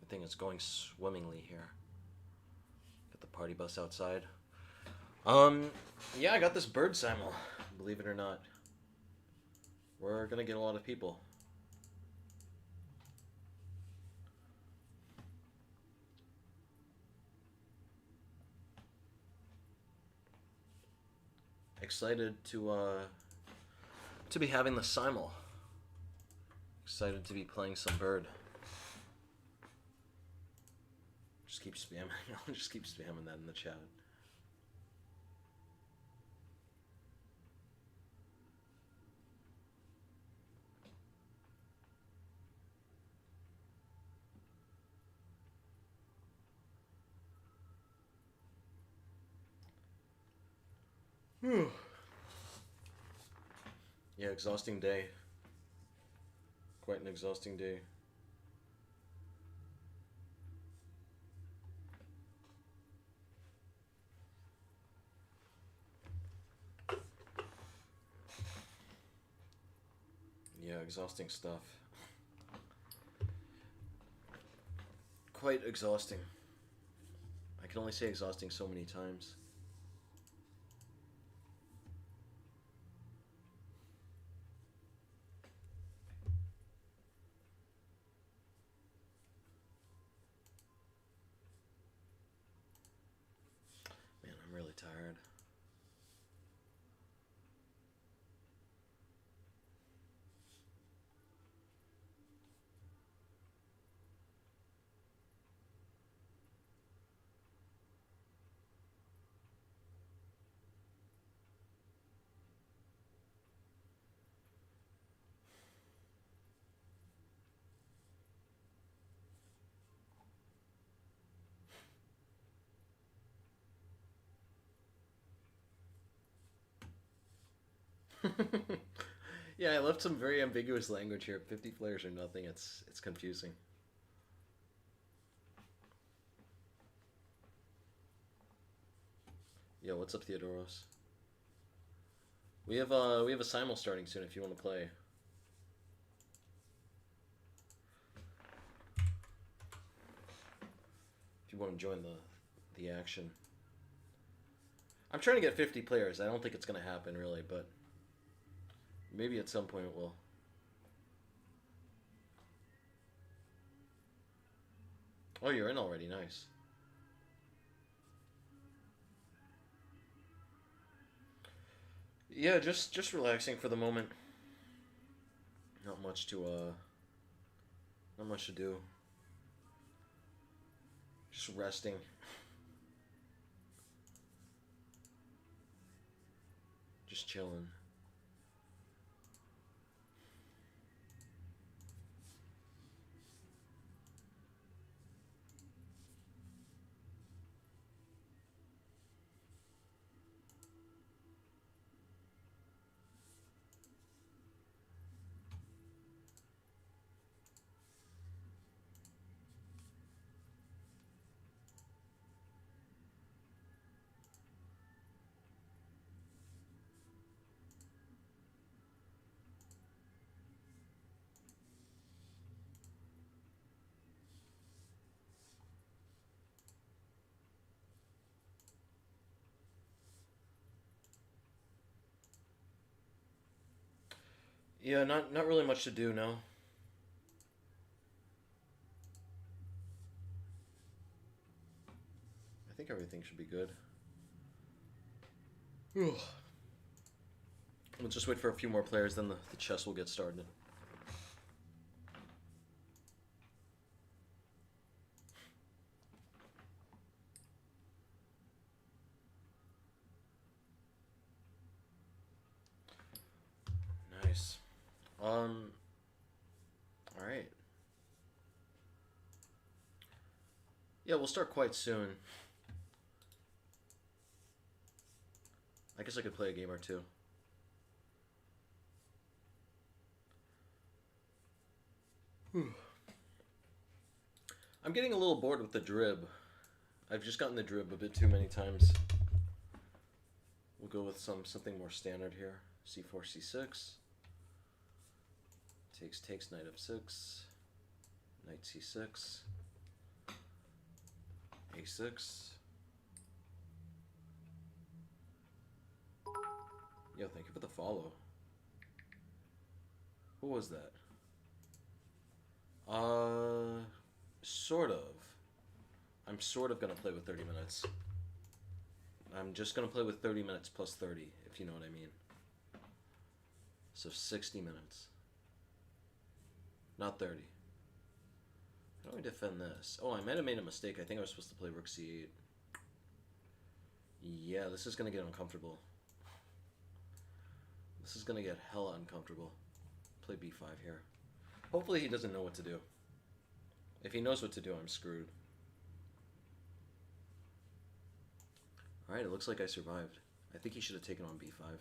Everything is going swimmingly here. Got the party bus outside. Yeah, I got this bird simul, believe it or not. We're gonna get a lot of people. Excited to be having the simul. Excited to be playing some bird. Just keep spamming. I'll just keep spamming that in the chat. Whew. Yeah, exhausting day. Quite an exhausting day. Yeah, exhausting stuff. Quite exhausting. I can only say exhausting so many times. Man, I'm really tired. Yeah, I left some very ambiguous language here. 50 players or nothing. It's confusing. Yo, what's up, Theodoros? We have a simul starting soon if you want to play. If you want to join the action. I'm trying to get 50 players. I don't think it's going to happen really, but maybe at some point it will. Oh, you're in already. Nice. Yeah, just relaxing for the moment. Not much to do. Just resting. Just chilling. Yeah, not really much to do, no. I think everything should be good. We'll just wait for a few more players, then the chess will get started. Nice. Alright. Yeah, we'll start quite soon. I guess I could play a game or two. I'm getting a little bored with the drib. I've just gotten the drib a bit too many times. We'll go with something more standard here. C4, C6. Takes, knight f6. Knight c6. a6. Yo, thank you for the follow. Who was that? Sort of. I'm sort of gonna play with 30 minutes. I'm just gonna play with 30 minutes plus 30, if you know what I mean. So 60 minutes. Not 30. How do I defend this? Oh, I might have made a mistake. I think I was supposed to play rook c8. Yeah, this is gonna get uncomfortable. This is gonna get hella uncomfortable. Play b5 here. Hopefully he doesn't know what to do. If he knows what to do, I'm screwed. Alright, it looks like I survived. I think he should have taken on b5.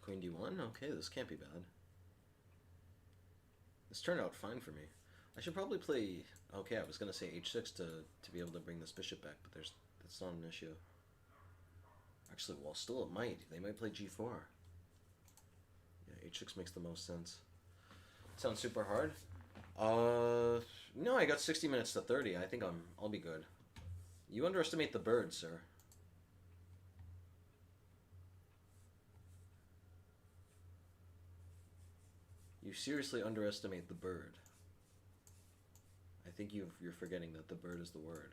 Queen d1? Okay, this can't be bad. This turned out fine for me. I should probably play... Okay, I was going to say h6 to be able to bring this bishop back, but that's not an issue. Actually, well, still it might. They might play g4. Yeah, h6 makes the most sense. Sounds super hard. No, I got 60 minutes to 30. I think I'll be good. You underestimate the bird, sir. You seriously underestimate the bird. I think you're forgetting that the bird is the word.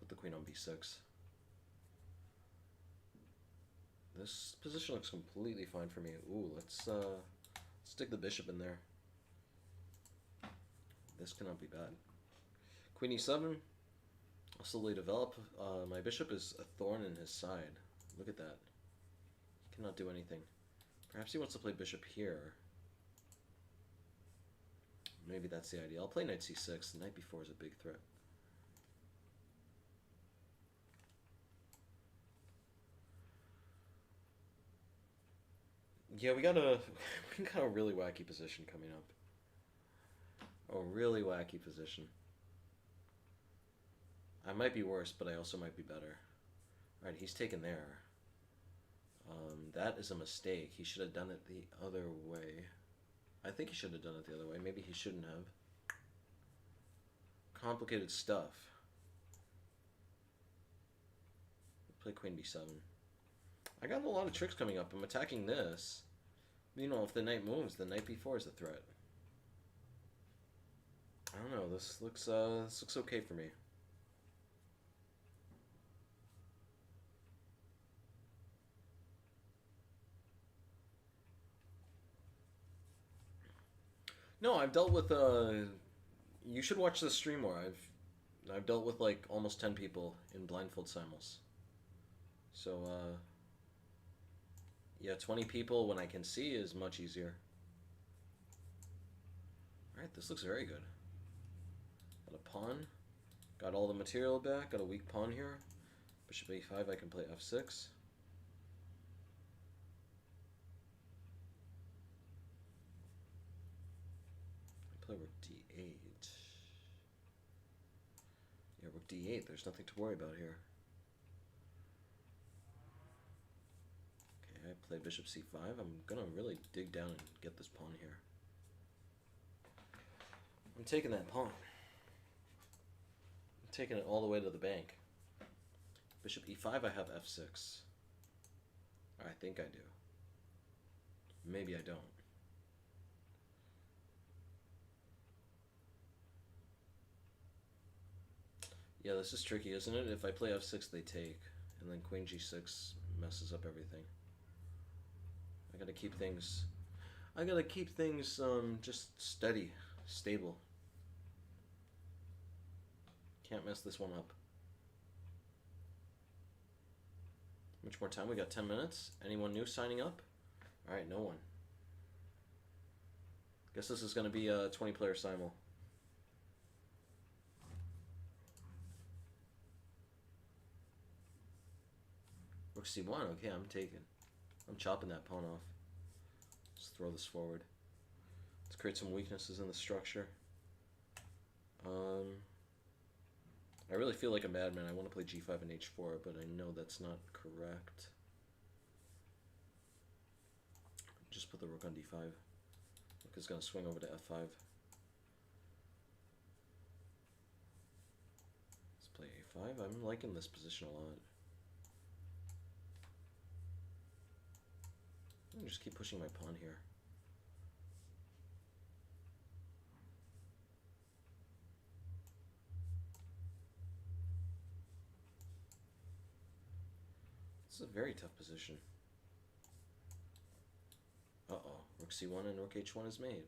Put the queen on b6. This position looks completely fine for me. Ooh, let's stick the bishop in there. This cannot be bad. Queen e7. I'll slowly develop. My bishop is a thorn in his side. Look at that. He cannot do anything. Perhaps he wants to play bishop here. Maybe that's the idea. I'll play knight c6. The knight b4 is a big threat. Yeah, we got a really wacky position coming up. A really wacky position. I might be worse, but I also might be better. Alright, he's taken there. That is a mistake. He should have done it the other way. I think he should have done it the other way. Maybe he shouldn't have. Complicated stuff. Play queen b7. I got a lot of tricks coming up. I'm attacking this. You know, if the knight moves, the knight b4 is a threat. I don't know. This looks okay for me. No, I've dealt with you should watch the stream more. I've dealt with like almost 10 people in blindfold simuls. So yeah, 20 people when I can see is much easier. Alright, this looks very good. Got a pawn. Got all the material back. Got a weak pawn here. Bishop a5, I can play f6. Play rook d8. Yeah, rook d8. There's nothing to worry about here. Okay, I play bishop c5. I'm gonna really dig down and get this pawn here. I'm taking that pawn. I'm taking it all the way to the bank. Bishop e5, I have f6. I think I do. Maybe I don't. Yeah, this is tricky, isn't it? If I play f6, they take. And then queen g6 messes up everything. I gotta keep things just steady, stable. Can't mess this one up. How much more time? We got 10 minutes. Anyone new signing up? Alright, no one. Guess this is gonna be a 20-player simul. Rook c1, okay, I'm chopping that pawn off. Let's throw this forward. Let's create some weaknesses in the structure. I really feel like a madman. I want to play g5 and h4, but I know that's not correct. Just put the rook on d5. Rook is going to swing over to f5. Let's play a5. I'm liking this position a lot. I'm just keep pushing my pawn here. This is a very tough position. Uh-oh. Rook c1 and rook h1 is made.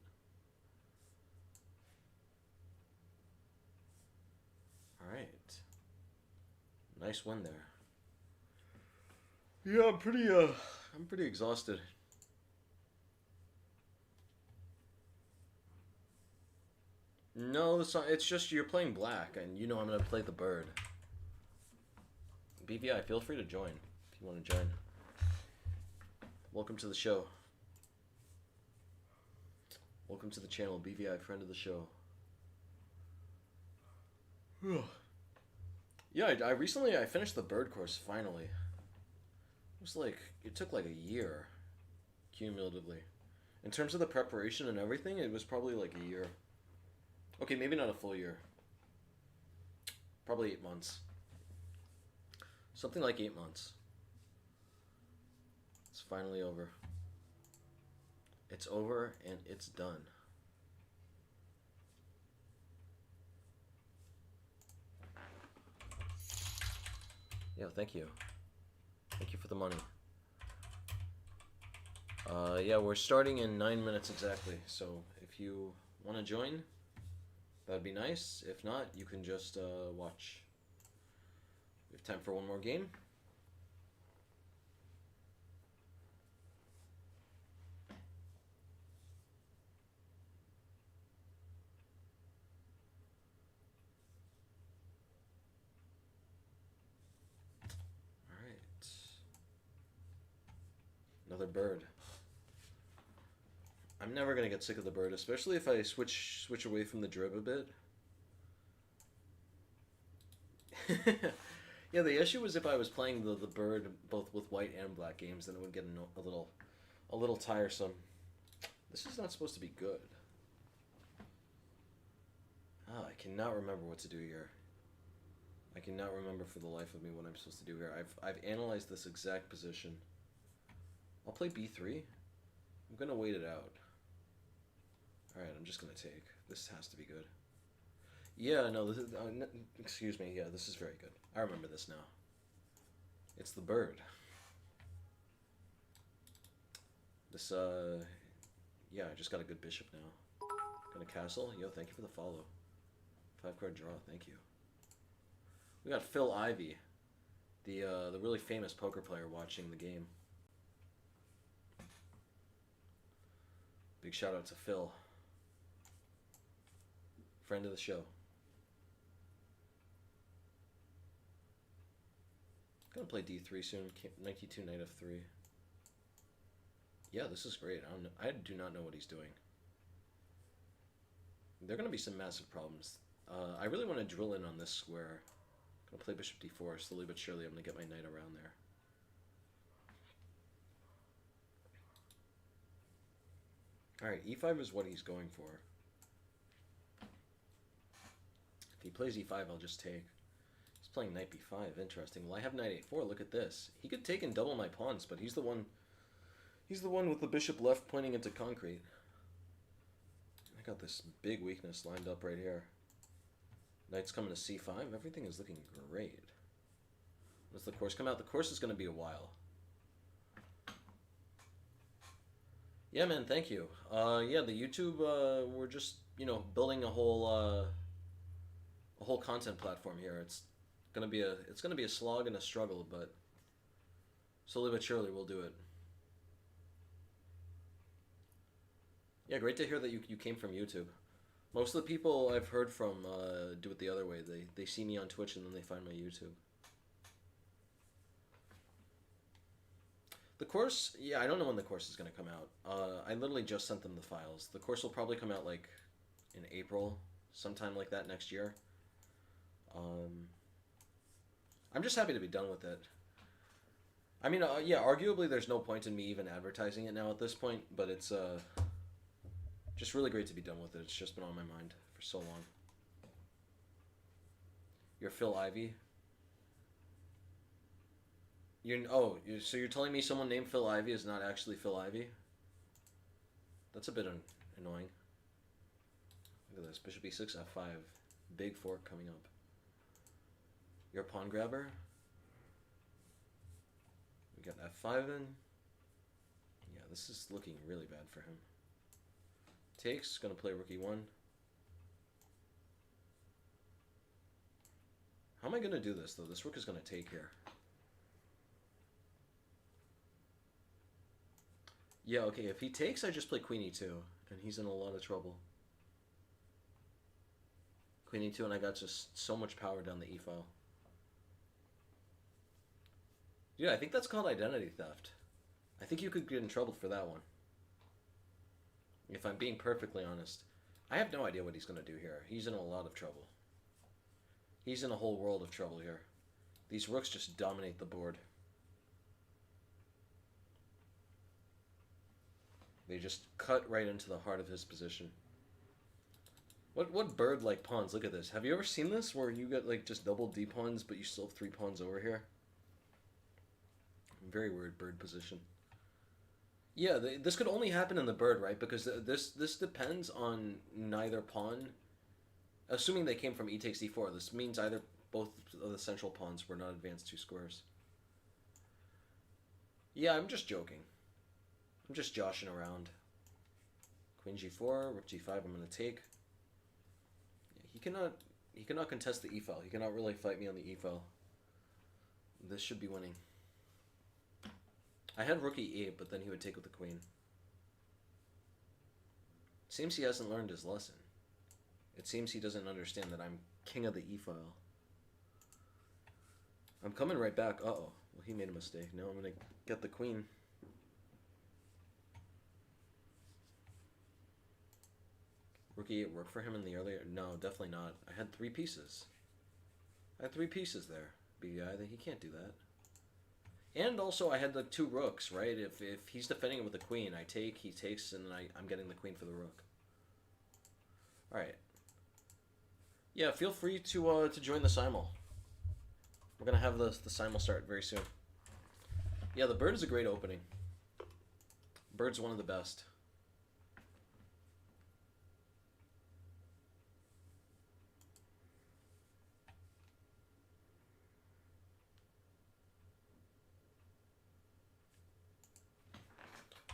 Alright. Nice win there. Yeah, I'm pretty exhausted. No, it's just you're playing black, and you know I'm going to play the bird. BVI, feel free to join if you want to join. Welcome to the show. Welcome to the channel, BVI, friend of the show. Yeah, I recently finished the bird course, finally. It took like a year, cumulatively. In terms of the preparation and everything, it was probably like a year. Okay, maybe not a full year. Probably 8 months. Something like 8 months. It's finally over. It's over and it's done. Yeah, thank you. Thank you for the money. Yeah, we're starting in 9 minutes exactly. So if you want to join, that'd be nice. If not, you can just watch. We have time for one more game. Alright. Another bird. I'm never going to get sick of the bird, especially if I switch away from the drib a bit. Yeah, the issue was if I was playing the bird both with white and black games, then it would get a little tiresome. This is not supposed to be good. Oh, I cannot remember what to do here. I cannot remember for the life of me what I'm supposed to do here. I've analyzed this exact position. I'll play b3. I'm gonna wait it out. Alright, I'm just gonna take. This has to be good. Yeah, no, this is, excuse me, yeah, this is very good. I remember this now. It's the bird. This, yeah, I just got a good bishop now. Gonna castle. Yo, thank you for the follow. 5-card draw, thank you. We got Phil Ivey, the really famous poker player watching the game. Big shout out to Phil. Friend of the show. Gonna play d3 soon. Knight d2, knight f3. Yeah, this is great. I do not know what he's doing. There are gonna be some massive problems. I really want to drill in on this square. Gonna play bishop d4. Slowly but surely, I'm gonna get my knight around there. Alright, e5 is what he's going for. If he plays e5, I'll just take. He's playing knight b5. Interesting. Well, I have knight a4. Look at this. He could take and double my pawns, but he's the one with the bishop left pointing into concrete. I got this big weakness lined up right here. Knight's coming to c5. Everything is looking great. Does the course come out? The course is going to be a while. Yeah, man, thank you. Yeah, the YouTube, we're just, you know, building a whole content platform here. It's gonna be a slog and a struggle, but slowly but surely we'll do it. Yeah, great to hear that you came from YouTube. Most of the people I've heard from do it the other way. They see me on Twitch and then they find my YouTube. The course, yeah, I don't know when the course is going to come out. I literally just sent them the files. The course will probably come out like in April, sometime like that next year. I'm just happy to be done with it. I mean, yeah, arguably there's no point in me even advertising it now at this point, but it's just really great to be done with it. It's just been on my mind for so long. You're Phil Ivey? So you're telling me someone named Phil Ivey is not actually Phil Ivey? That's a bit annoying. Look at this. Bishop e6, f5. Big fork coming up. You're a pawn grabber? We got f5 in. Yeah, this is looking really bad for him. Takes. Gonna play rook e1. How am I gonna do this, though? This rook is gonna take here. Yeah, okay, if he takes, I just play queen e2, and he's in a lot of trouble. Queen e2, and I got just so much power down the e file. Yeah, I think that's called identity theft. I think you could get in trouble for that one. If I'm being perfectly honest. I have no idea what he's going to do here. He's in a lot of trouble. He's in a whole world of trouble here. These rooks just dominate the board. They just cut right into the heart of his position. What bird-like pawns? Look at this. Have you ever seen this where you get like just double D pawns, but you still have 3 pawns over here? Very weird bird position. Yeah, this could only happen in the bird, right? Because this depends on neither pawn. Assuming they came from e takes d4, this means either both of the central pawns were not advanced 2 squares. Yeah, I'm just joking. I'm just joshing around. Queen g4, rook g5, I'm going to take. Yeah, he cannot contest the e file. He cannot really fight me on the e file. This should be winning. I had rook e8, but then he would take with the queen. Seems he hasn't learned his lesson. It seems he doesn't understand that I'm king of the e file. I'm coming right back. Uh-oh. Well, he made a mistake. Now I'm going to get the queen. Rook e8 worked for him in the earlier... No, definitely not. I had 3 pieces. I had 3 pieces there. BI, he can't do that. And also, I had the 2 rooks, right? If he's defending it with the queen, I take, he takes, and then I'm getting the queen for the rook. Alright. Yeah, feel free to join the Simul. We're going to have the Simul start very soon. Yeah, the bird is a great opening. Bird's one of the best.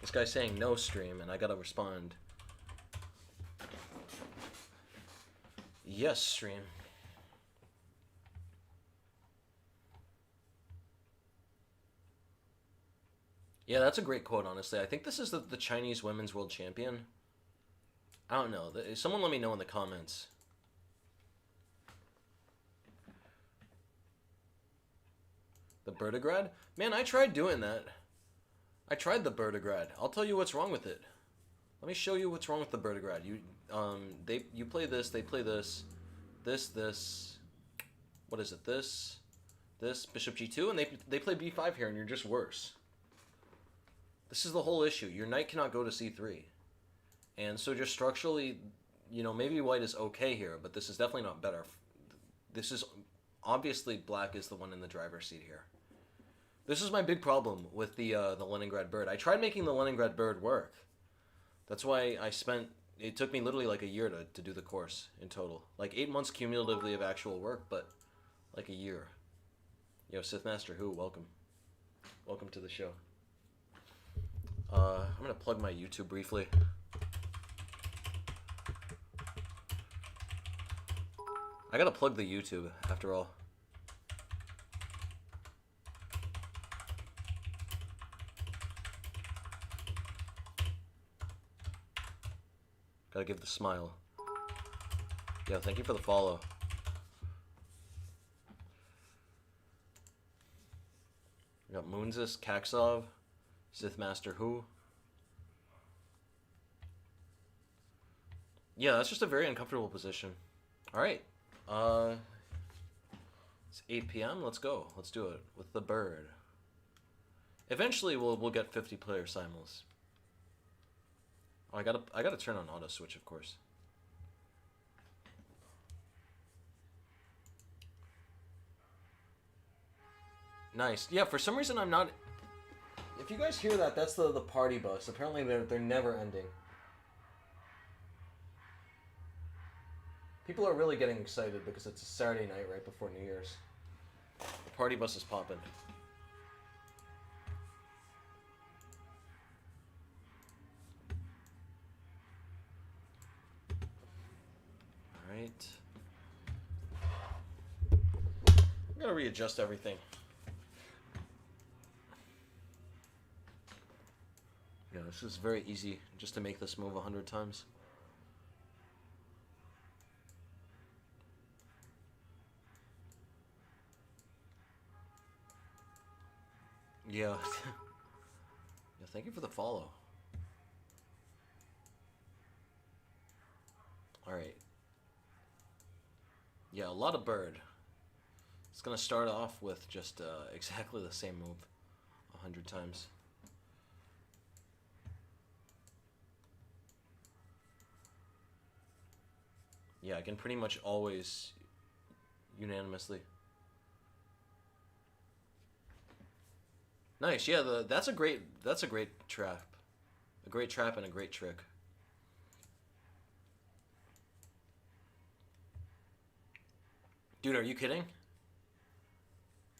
This guy's saying no stream, and I gotta respond. Yes, stream. Yeah, that's a great quote, honestly. I think this is the Chinese women's world champion. I don't know. Someone let me know in the comments. The Bertigrad? Man, I tried doing that. I tried the Bertigrad. I'll tell you what's wrong with it. Let me show you what's wrong with the Bertigrad. You play this, they play this, this. What is it? This, bishop g2, and they play b5 here, and you're just worse. This is the whole issue. Your knight cannot go to c3. And so just structurally, you know, maybe white is okay here, but this is definitely not better. This is, obviously black is the one in the driver's seat here. This is my big problem with the Leningrad bird. I tried making the Leningrad bird work. That's why it took me literally like a year to do the course in total. Like 8 months cumulatively of actual work, but like a year. Yo, Sithmaster Who, welcome. Welcome to the show. I'm going to plug my YouTube briefly. I got to plug the YouTube, after all. Gotta give the smile. Yeah, thank you for the follow. We got Moonsis, Kaksov, Sithmaster Who. Yeah, that's just a very uncomfortable position. All right. It's 8 p.m. Let's go. Let's do it with the bird. Eventually, we'll get 50-player simuls. Oh, I gotta turn on auto switch, of course. Nice. Yeah, for some reason I'm not. If you guys hear that, that's the party bus. Apparently they're never ending. People are really getting excited because it's a Saturday night right before New Year's. The party bus is popping. Alright. I'm gonna readjust everything. Yeah, this is very easy just to make this move 100 times. Yeah. Yeah, thank you for the follow. Alright. Yeah, a lot of bird. It's gonna start off with just exactly the same move 100 times. Yeah, I can pretty much always unanimously. Nice. Yeah, that's a great trap. A great trap and a great trick. Dude, are you kidding?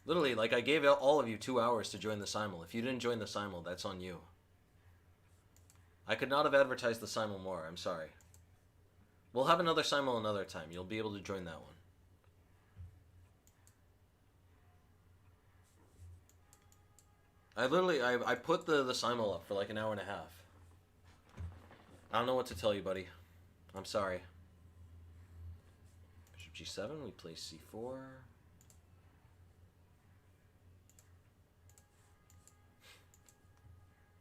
Literally, like I gave all of you 2 hours to join the simul. If you didn't join the simul, that's on you. I could not have advertised the simul more. I'm sorry. We'll have another simul another time. You'll be able to join that one. I put the simul up for like an hour and a half. I don't know what to tell you, buddy. I'm sorry. Bishop G7, we play C4.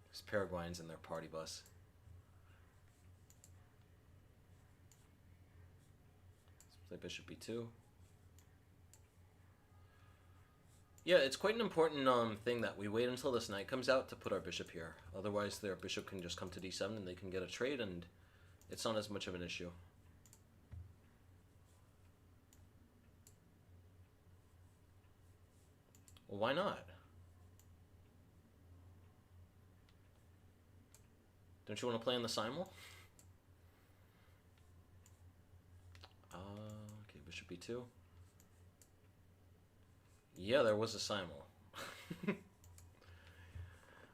There's Paraguayans in their party bus. Let's play Bishop B2. Yeah, it's quite an important thing that we wait until this knight comes out to put our bishop here. Otherwise, their bishop can just come to D7 and they can get a trade, and it's not as much of an issue. Well, why not? Don't you want to play on the simul? Okay, Bishop B2. Yeah, there was a simul.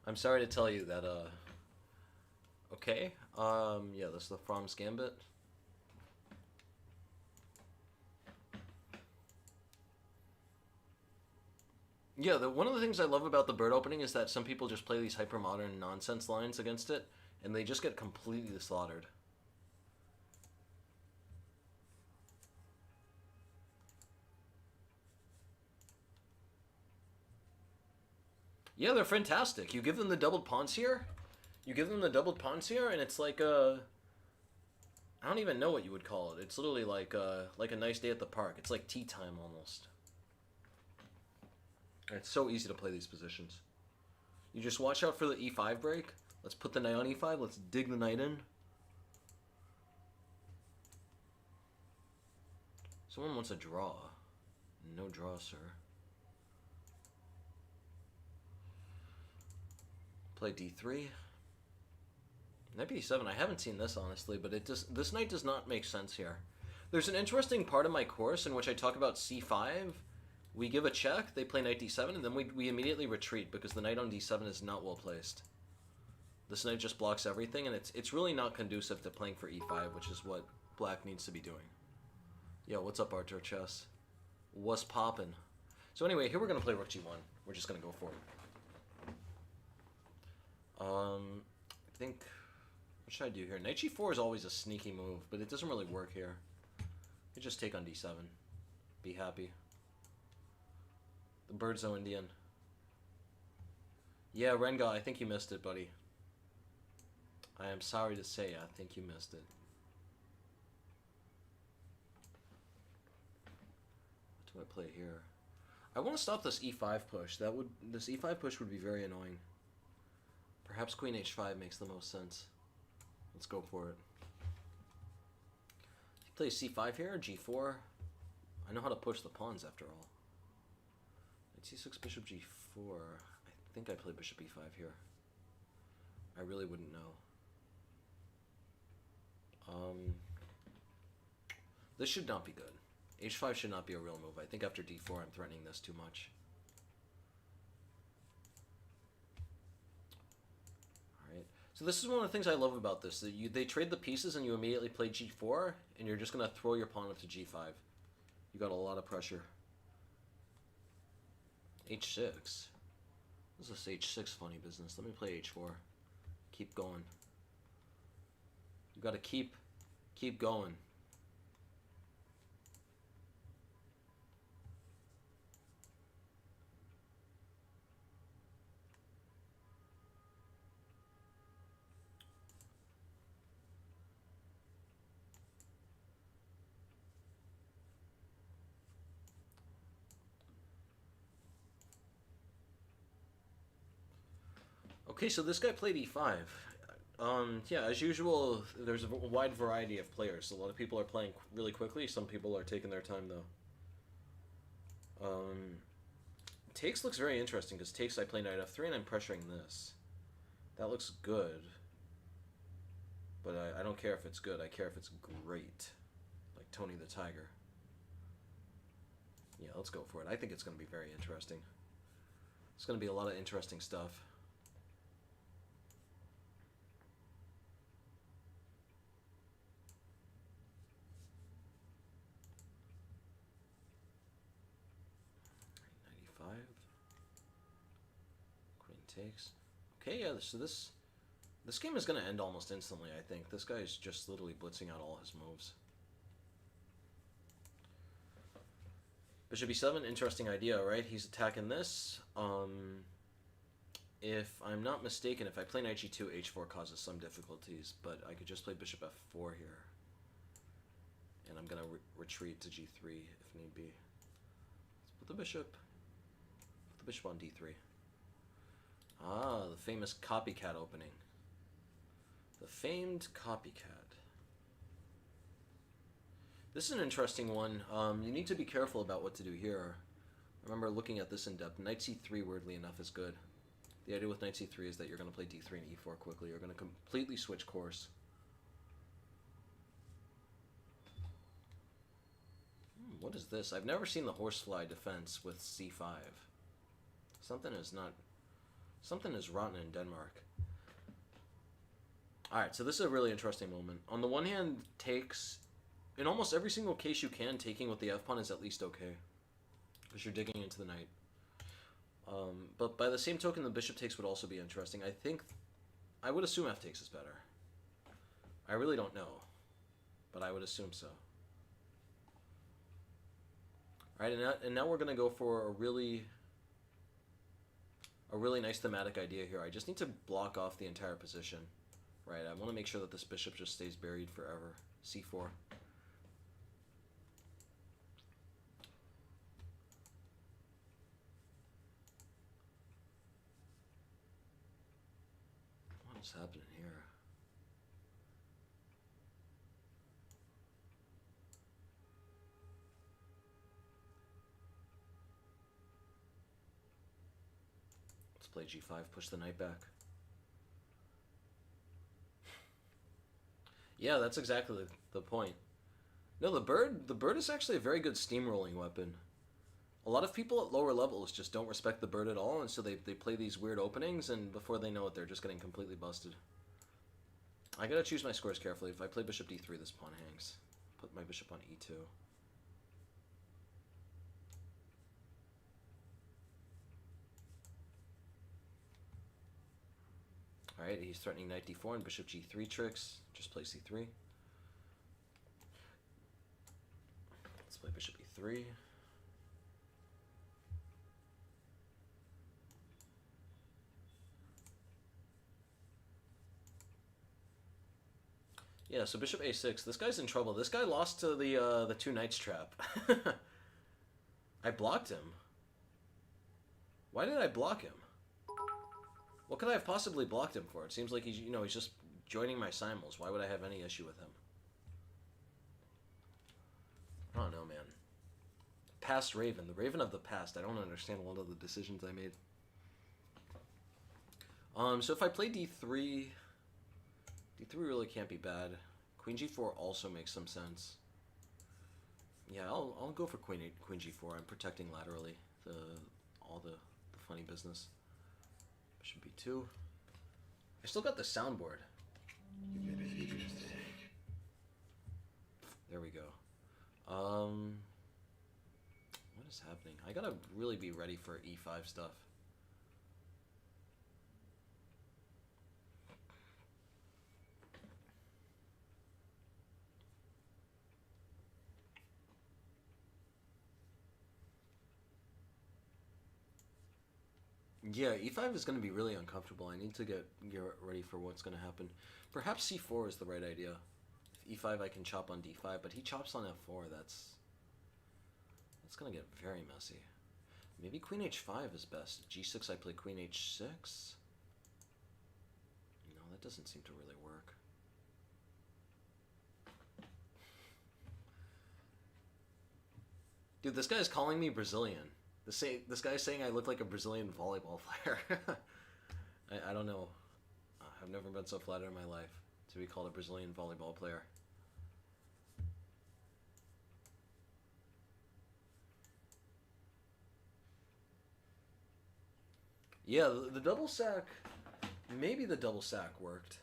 I'm sorry to tell you that, okay. Yeah, this is the Fromm's Gambit. Yeah, one of the things I love about the bird opening is that some people just play these hyper-modern nonsense lines against it, and they just get completely slaughtered. Yeah, they're fantastic. You give them the doubled pawns here, and it's like I don't even know what you would call it. It's literally like a nice day at the park. It's like tea time almost. It's so easy to play these positions. You just watch out for the E5 break. Let's put the knight on E5. Let's dig the knight in. Someone wants a draw. No draw, sir. Play D3. Knight B7. I haven't seen this, honestly, but this knight does not make sense here. There's an interesting part of my course in which I talk about C5. We give a check, they play knight D7, and then we immediately retreat because the knight on D7 is not well placed. This knight just blocks everything, and it's really not conducive to playing for E5, which is what black needs to be doing. Yo, what's up, Archer Chess? What's poppin'? So anyway, here we're going to play Rook G1. We're just going to go for it. I think... What should I do here? Knight G4 is always a sneaky move, but it doesn't really work here. You just take on D7. Be happy. The bird's so Indian. Yeah, Renga, I think you missed it, buddy. I am sorry to say, I think you missed it. do I play here? I want to stop this e5 push. This e5 push would be very annoying. Perhaps queen h5 makes the most sense. Let's go for it. He plays c5 here, g4. I know how to push the pawns after all. Knight c6, bishop g4. I think I play bishop e5 here. I really wouldn't know. This should not be good. h5 should not be a real move. I think after d4 I'm threatening this too much. Alright. So this is one of the things I love about this. That they trade the pieces and you immediately play g4 and you're just going to throw your pawn up to g5. You got a lot of pressure. h6. This is h6 funny business. Let me play h4. Keep going. You got to keep going. Okay, so this guy played e5. Yeah, as usual, there's a wide variety of players. A lot of people are playing really quickly. Some people are taking their time, though. Takes looks very interesting, because takes I play knight f3, and I'm pressuring this. That looks good. But I don't care if it's good. I care if it's great. Like Tony the Tiger. Yeah, let's go for it. I think it's going to be very interesting. It's going to be a lot of interesting stuff. Queen takes. Okay, yeah, so this game is going to end almost instantly, I think. This guy is just literally blitzing out all his moves. Bishop e7, interesting idea, right? He's attacking this. If I'm not mistaken, if I play knight g2, h4 causes some difficulties, but I could just play bishop f4 here. And I'm going to retreat to g3 if need be. Let's put the bishop on d3. Ah, the famous copycat opening. The famed copycat. This is an interesting one. You need to be careful about what to do here. I remember looking at this in depth. Knight c3, weirdly enough, is good. The idea with knight c3 is that you're going to play d3 and e4 quickly. You're going to completely switch course. What is this? I've never seen the horsefly defense with c5. Something is rotten in Denmark. Alright, so this is a really interesting moment. On the one hand, takes... In almost every single case you can, taking with the f-pawn is at least okay. Because you're digging into the knight. But by the same token, the bishop takes would also be interesting. I would assume f takes is better. I really don't know. But I would assume so. Alright, and now we're going to go for a really nice thematic idea here. I just need to block off the entire position. Right, I want to make sure that this bishop just stays buried forever. c4. What's happening here? Let's play g5, push the knight back. Yeah, that's exactly the point. No, the bird is actually a very good steamrolling weapon. A lot of people at lower levels just don't respect the bird at all, and so they play these weird openings, and before they know it, they're just getting completely busted. I gotta choose my scores carefully. If I play bishop d3, this pawn hangs. Put my bishop on e2. Alright, he's threatening knight d4 and bishop g3 tricks. Just play c3. Let's play bishop e3. Yeah, so bishop a6. This guy's in trouble. This guy lost to the two knights trap. I blocked him. Why did I block him? What could I have possibly blocked him for? It seems like he's, you know, he's just joining my simuls. Why would I have any issue with him? I don't know, man. Past Raven. The Raven of the past. I don't understand a lot of the decisions I made. So if I play d3... d3 really can't be bad. Queen g4 also makes some sense. Yeah, I'll go for queen g4. I'm protecting laterally all the funny business. Bishop b2. I still got the soundboard. You made a huge mistake. There we go. What is happening? I gotta really be ready for e5 stuff. Yeah, e5 is going to be really uncomfortable. I need to get ready for what's going to happen. Perhaps c4 is the right idea. If e5 I can chop on d5, but he chops on f4. That's going to get very messy. Maybe queen h5 is best. g6 I play queen h6. No, that doesn't seem to really work. Dude, this guy's calling me Brazilian. This guy's saying I look like a Brazilian volleyball player. I don't know. I've never been so flattered in my life to be called a Brazilian volleyball player. Yeah, the double sack. Maybe the double sack worked.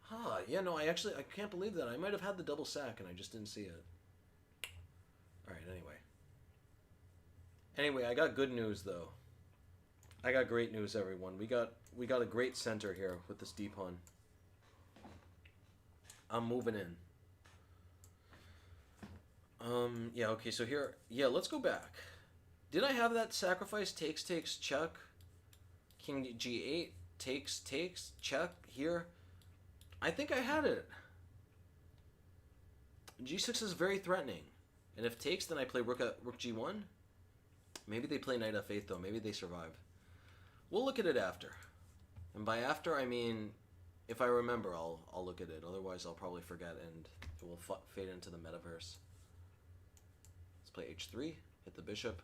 Huh, yeah, no, I can't believe that. I might have had the double sack and I just didn't see it. Alright, anyway. Anyway, I got good news though. I got great news, everyone. We got a great center here with this d pawn. I'm moving in. Yeah, okay, so here, yeah, let's go back. Did I have that sacrifice takes check? King g8 takes check here. I think I had it. g6 is very threatening, and if takes, then I play rook g1. Maybe they play knight f8 though. Maybe they survive. We'll look at it after. And by after, I mean, if I remember, I'll look at it. Otherwise, I'll probably forget and it will fade into the metaverse. Let's play h3. Hit the bishop.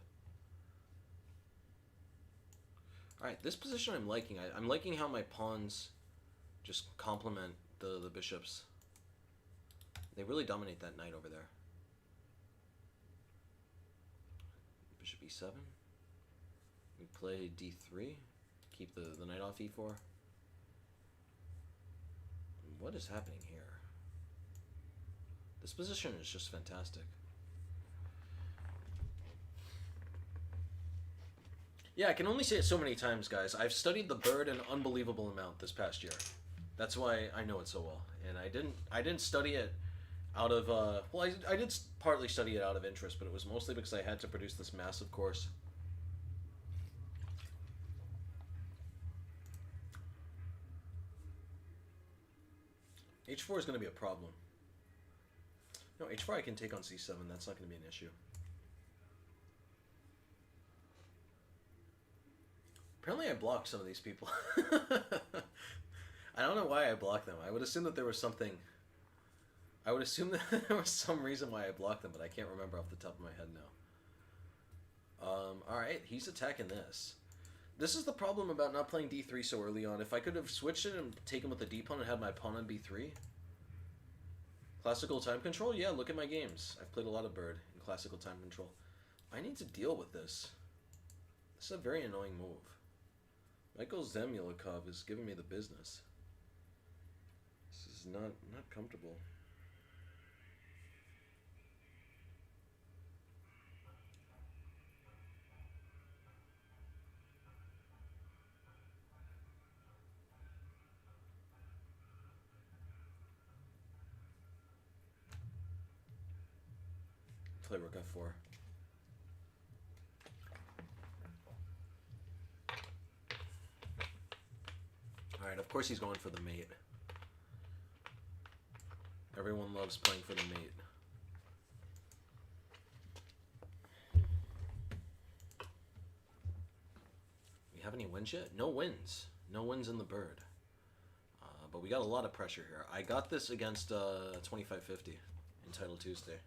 Alright, this position I'm liking. I'm liking how my pawns just complement the bishops. They really dominate that knight over there. Bishop e7. We play d3. Keep the knight off e4. What is happening here? This position is just fantastic. Yeah, I can only say it so many times, guys. I've studied the bird an unbelievable amount this past year. That's why I know it so well. And I didn't study it out of well, I did partly study it out of interest, but it was mostly because I had to produce this massive course. h4 is going to be a problem. No, h4 I can take on c7. That's not going to be an issue. Apparently I blocked some of these people. I don't know why I blocked them. I would assume that there was something... I would assume that there was some reason why I blocked them, but I can't remember off the top of my head now. Alright, he's attacking this. This is the problem about not playing d3 so early on. If I could have switched it and taken with the d pawn and had my pawn on b3. Classical time control? Yeah, look at my games. I've played a lot of bird in classical time control. I need to deal with this. This is a very annoying move. Michael Zemulikov is giving me the business. This is not comfortable. Play rook f4. Alright, of course he's going for the mate. Everyone loves playing for the mate. have any wins yet? No wins. No wins in the bird. But we got a lot of pressure here. I got this against 2550 in Title Tuesday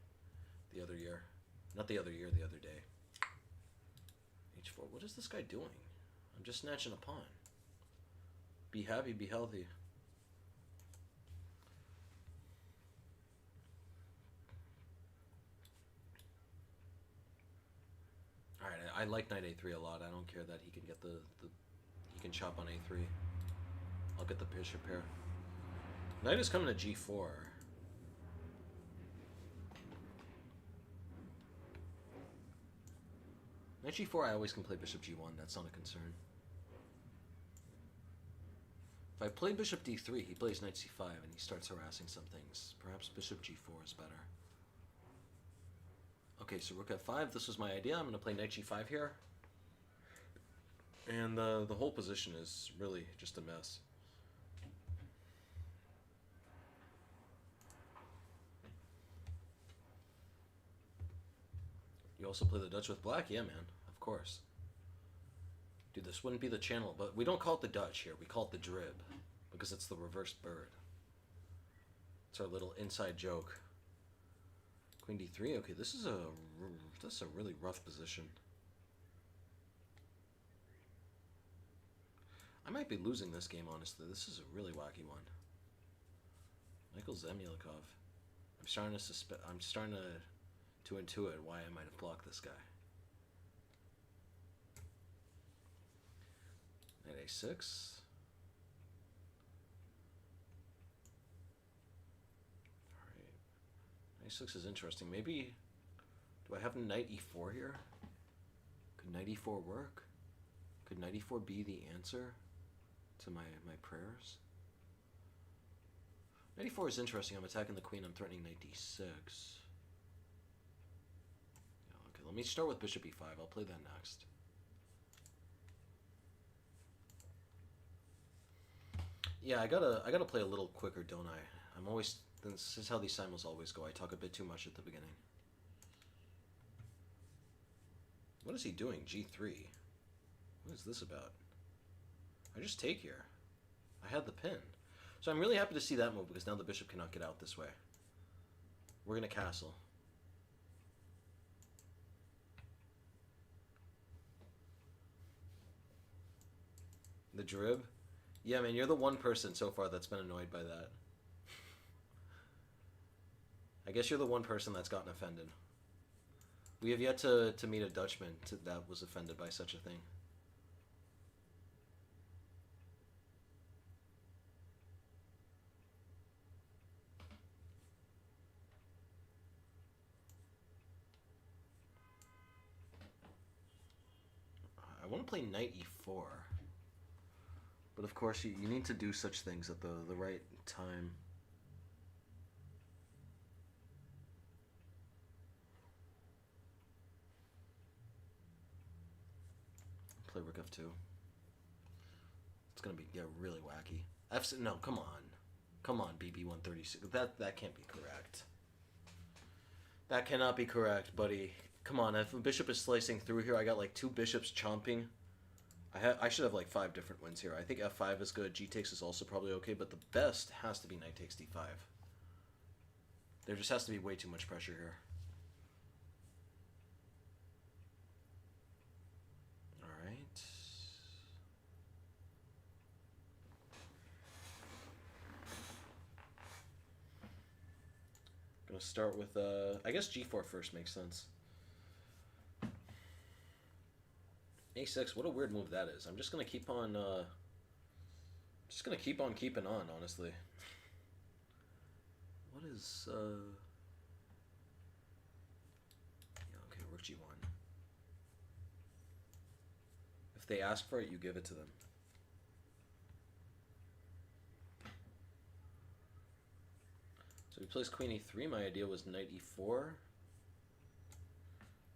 the other year. Not the other year, the other day. H4. What is this guy doing? I'm just snatching a pawn. Be happy, be healthy. Alright, I like knight a3 a lot. I don't care that he can get he can chop on a3. I'll get the bishop here. Knight is coming to g4. Knight g4, I always can play bishop g1. That's not a concern. If I play bishop d3, he plays knight c5 and he starts harassing some things. Perhaps bishop g4 is better. Okay, so rook f5. This was my idea. I'm going to play knight g5 here. And the whole position is really just a mess. You also play the Dutch with black? Yeah, man. Of course. Dude, this wouldn't be the channel, but we don't call it the Dutch here. We call it the drib, because it's the reversed bird. It's our little inside joke. Queen d3. Okay, this is a really rough position. I might be losing this game, honestly. This is a really wacky one. Michael Zemyelkov. I'm starting to intuit why I might have blocked this guy. Knight a6. Alright. Knight a6 is interesting. Maybe, do I have knight e4 here? Could knight e4 work? Could knight e4 be the answer to my prayers? Knight e4 is interesting. I'm attacking the queen. I'm threatening knight d6. Let me start with bishop e5. I'll play that next. Yeah, I gotta play a little quicker, don't I? I'm always, this is how these simuls always go. I talk a bit too much at the beginning. What is he doing? G3. What is this about? I just take here. I had the pin. So I'm really happy to see that move because now the bishop cannot get out this way. We're gonna castle. The drib? Yeah, man, you're the one person so far that's been annoyed by that. I guess you're the one person that's gotten offended. We have yet to meet a Dutchman that was offended by such a thing. I want to play knight e4. But of course, you need to do such things at the right time. Play rook f2. It's gonna be really wacky. No, come on, BB136. That can't be correct. That cannot be correct, buddy. Come on, if a bishop is slicing through here, I got like 2 bishops chomping. I should have like 5 different wins here. I think f5 is good. G takes is also probably okay, but the best has to be knight takes d5. There just has to be way too much pressure here. All right. Gonna start with I guess g4 first makes sense. a6, what a weird move that is. I'm just gonna keep on keeping on, honestly. What is yeah, okay, rook g1. If they ask for it, you give it to them. So he plays queen e3. My idea was knight e4.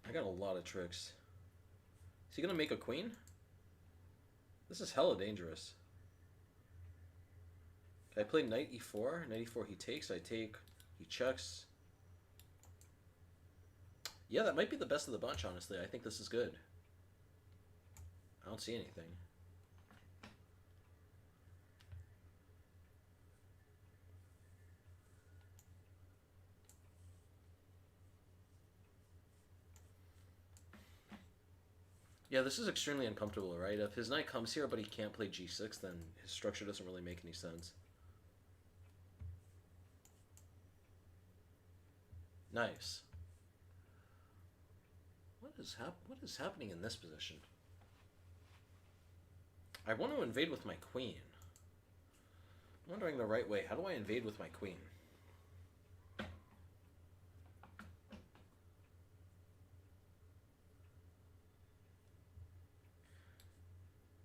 I got a lot of tricks. Is he gonna make a queen? This is hella dangerous. Okay, I play knight e4. Knight e4, he takes, I take, he checks. Yeah, that might be the best of the bunch, honestly. I think this is good. I don't see anything. Yeah, this is extremely uncomfortable, right? If his knight comes here but he can't play g6, then his structure doesn't really make any sense. Nice. What is happening in this position? I want to invade with my queen. I'm wondering the right way. How do I invade with my queen?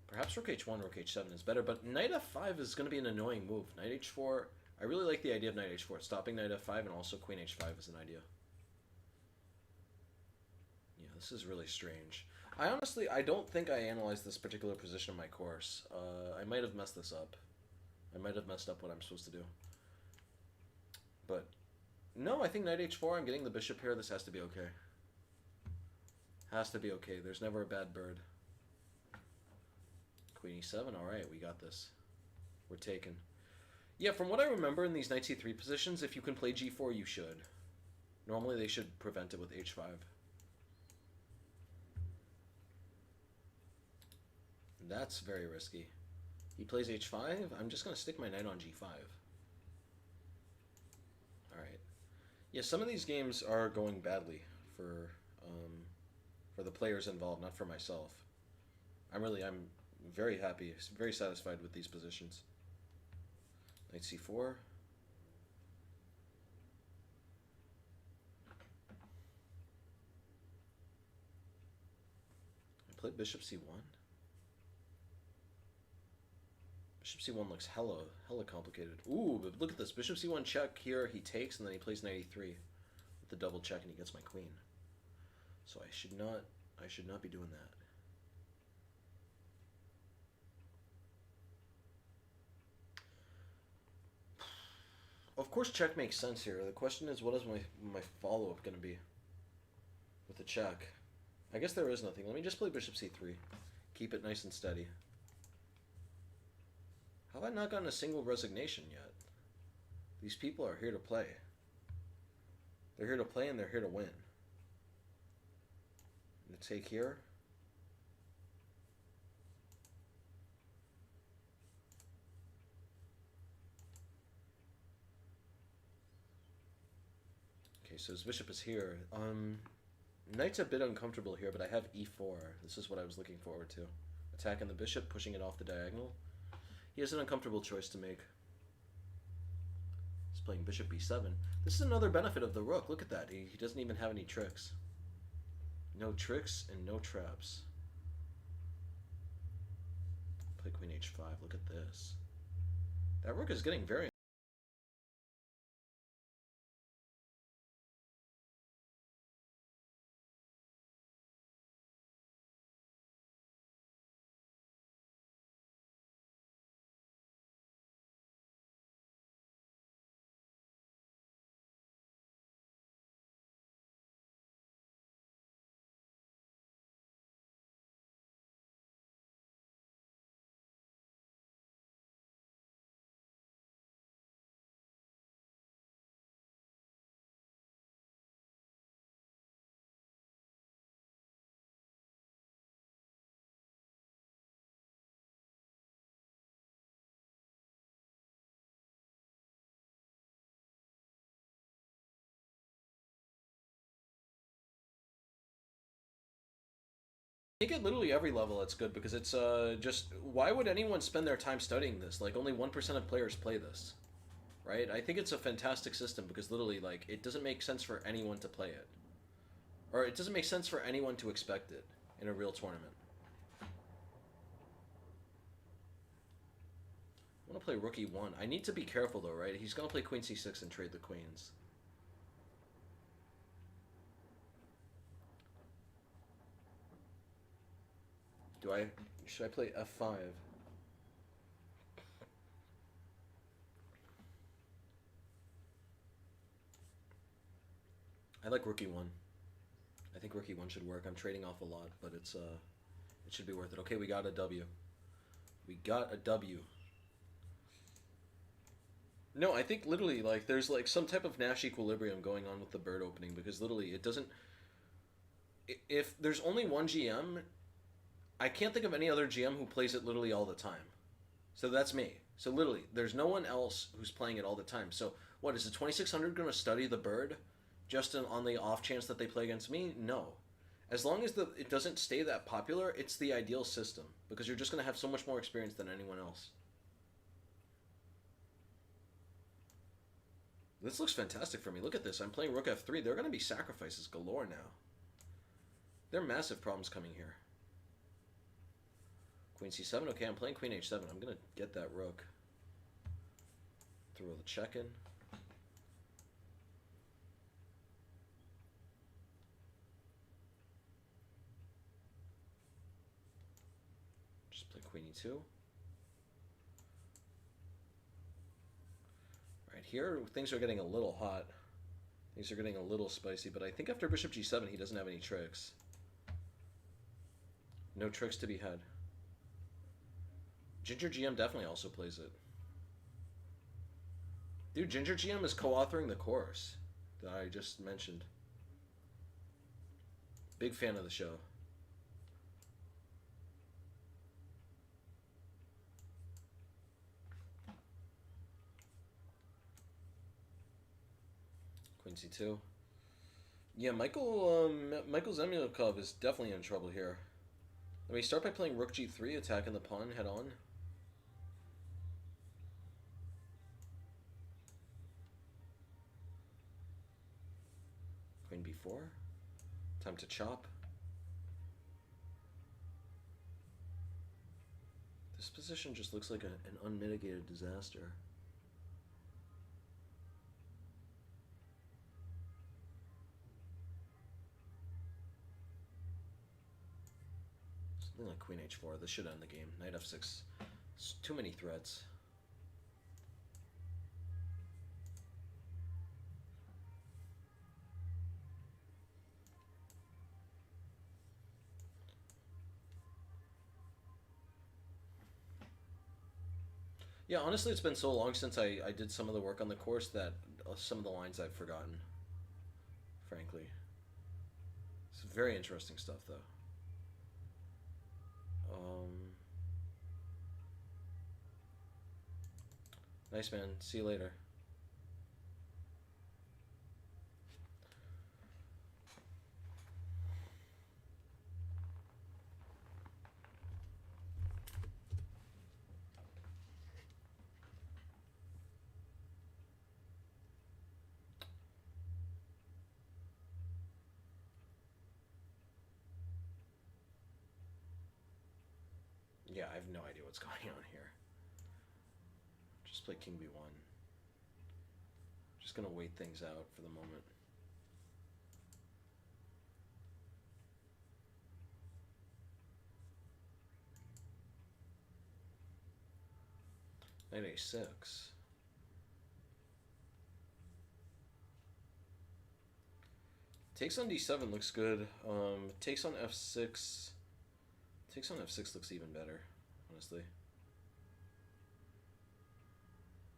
Perhaps rook h1, rook h7 is better, but knight f5 is going to be an annoying move. Knight h4, I really like the idea of knight h4. Stopping knight f5 and also queen h5 is an idea. Yeah, this is really strange. I don't think I analyzed this particular position in my course. I might have messed this up. I might have messed up what I'm supposed to do. But, no, I think knight h4, I'm getting the bishop here. This has to be okay. Has to be okay. There's never a bad bird. Queen e7, alright, we got this. We're taken. Yeah, from what I remember in these knight c3 positions, if you can play g4, you should. Normally they should prevent it with h5. That's very risky. He plays h5, I'm just going to stick my knight on g5. Alright. Yeah, some of these games are going badly for the players involved, not for myself. I'm very happy, very satisfied with these positions. Knight c4. I played bishop c1. Bishop c1 looks hella complicated. Ooh, but look at this. Bishop c1 check here, he takes, and then he plays knight e3 with the double check, and he gets my queen. So I should not be doing that. Of course check makes sense here. The question is, what is my follow-up going to be with the check? I guess there is nothing. Let me just play bishop c3. Keep it nice and steady. How have I not gotten a single resignation yet? These people are here to play. They're here to play and they're here to win. I'm going to take here. Okay, so his bishop is here. Knight's a bit uncomfortable here, but I have e4. This is what I was looking forward to. Attacking the bishop, pushing it off the diagonal. He has an uncomfortable choice to make. He's playing bishop b7. This is another benefit of the rook. Look at that. He doesn't even have any tricks. No tricks and no traps. Play queen h5. Look at this. That rook is getting very... I think at literally every level it's good because it's just... Why would anyone spend their time studying this? Like, only 1% of players play this. Right? I think it's a fantastic system because literally, like, it doesn't make sense for anyone to play it. Or it doesn't make sense for anyone to expect it in a real tournament. I want to play rook e1. I need to be careful though, right? He's going to play queen c6 and trade the queens. Should I play f5? I like rook e1. I think rook e1 should work. I'm trading off a lot, but it should be worth it. Okay, we got a W. We got a W. No, I think literally, like, there's like some type of Nash equilibrium going on with the bird opening because literally it doesn't... If there's only one GM I can't think of any other GM who plays it literally all the time. So that's me. So literally, there's no one else who's playing it all the time. So what is the 2600 going to study the bird just on the off chance that they play against me? No. As long as it doesn't stay that popular, it's the ideal system because you're just going to have so much more experience than anyone else. This looks fantastic for me. Look at this. I'm playing Rook F3. There are going to be sacrifices galore now. There are massive problems coming here. Queen C7. Okay, I'm playing Queen H7. I'm going to get that rook. Throw the check in. Just play Queen E2. Right here, things are getting a little hot. Things are getting a little spicy, but I think after Bishop G7, he doesn't have any tricks. No tricks to be had. Ginger GM definitely also plays it. Dude, Ginger GM is co-authoring the course that I just mentioned. Big fan of the show. Queen C2. Yeah, Michael Zemyakov is definitely in trouble here. Let me start by playing Rook G3, attacking the pawn head on. Queen B4. Time to chop. This position just looks like an unmitigated disaster. Something like Queen H4. This should end the game. Knight F6. It's too many threats. Yeah, honestly, it's been so long since I did some of the work on the course that some of the lines I've forgotten, frankly. It's very interesting stuff, though. Nice, man. See you later. Yeah, I have no idea what's going on here. Just play King B1. Just gonna wait things out for the moment. Knight A6. Takes on D7 looks good. Takes on F6. Takes on F6 looks even better, honestly.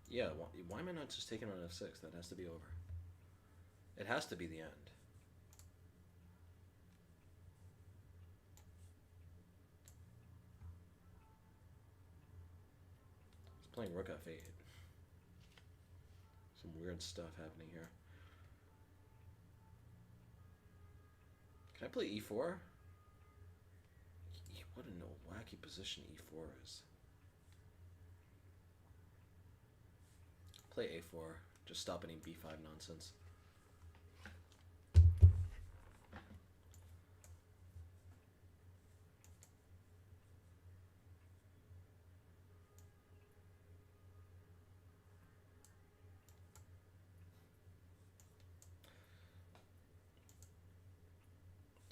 Yeah, why am I not just taking on F6? That has to be over. It has to be the end. He's playing Rook F8. Some weird stuff happening here. Can I play E4? What a wacky position E4 is. Play A4. Just stop any B5 nonsense.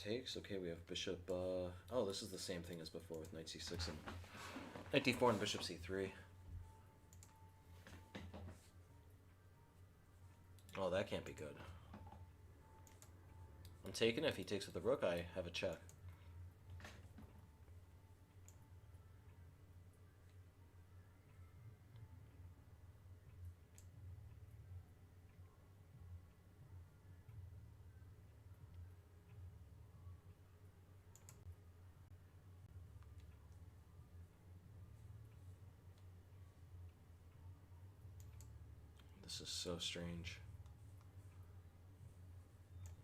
Takes. Okay, we have bishop. Oh, this is the same thing as before with knight c6 and knight d4 and bishop c3. Oh, that can't be good. I'm taking. If he takes with the rook, I have a check. This is so strange.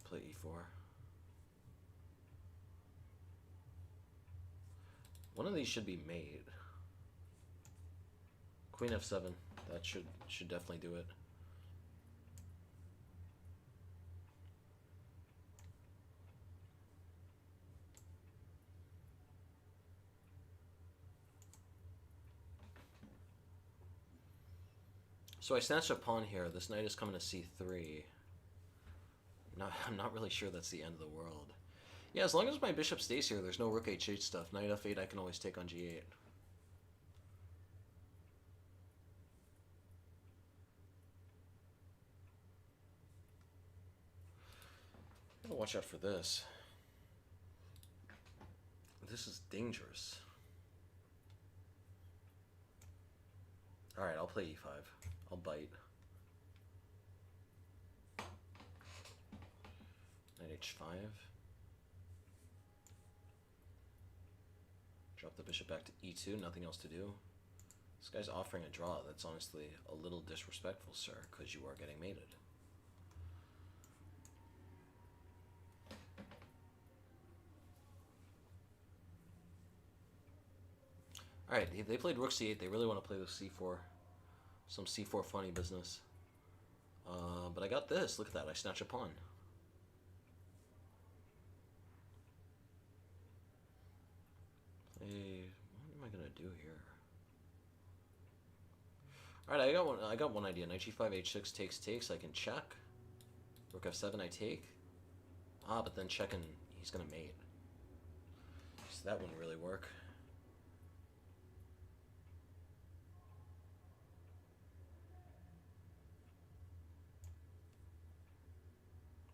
Play e4. One of these should be made. Queen f7. That should definitely do it. So I snatched a pawn here. This knight is coming to c3. I'm not really sure that's the end of the world. Yeah, as long as my bishop stays here, there's no rook h8 stuff. Knight f8 I can always take on g8. Gotta watch out for this. This is dangerous. Alright, I'll play e5. I'll bite. Knight h5. Drop the bishop back to e2, nothing else to do. This guy's offering a draw that's honestly a little disrespectful, sir, because you are getting mated. Alright, they played rook c8. They really want to play with c4. Some c4 funny business. But I got this. Look at that. I snatch a pawn. Play... What am I going to do here? Alright, I got one idea. Knight g5, h6, takes. I can check. Rook f7, I take. Ah, but then checking, he's going to mate. So that wouldn't really work.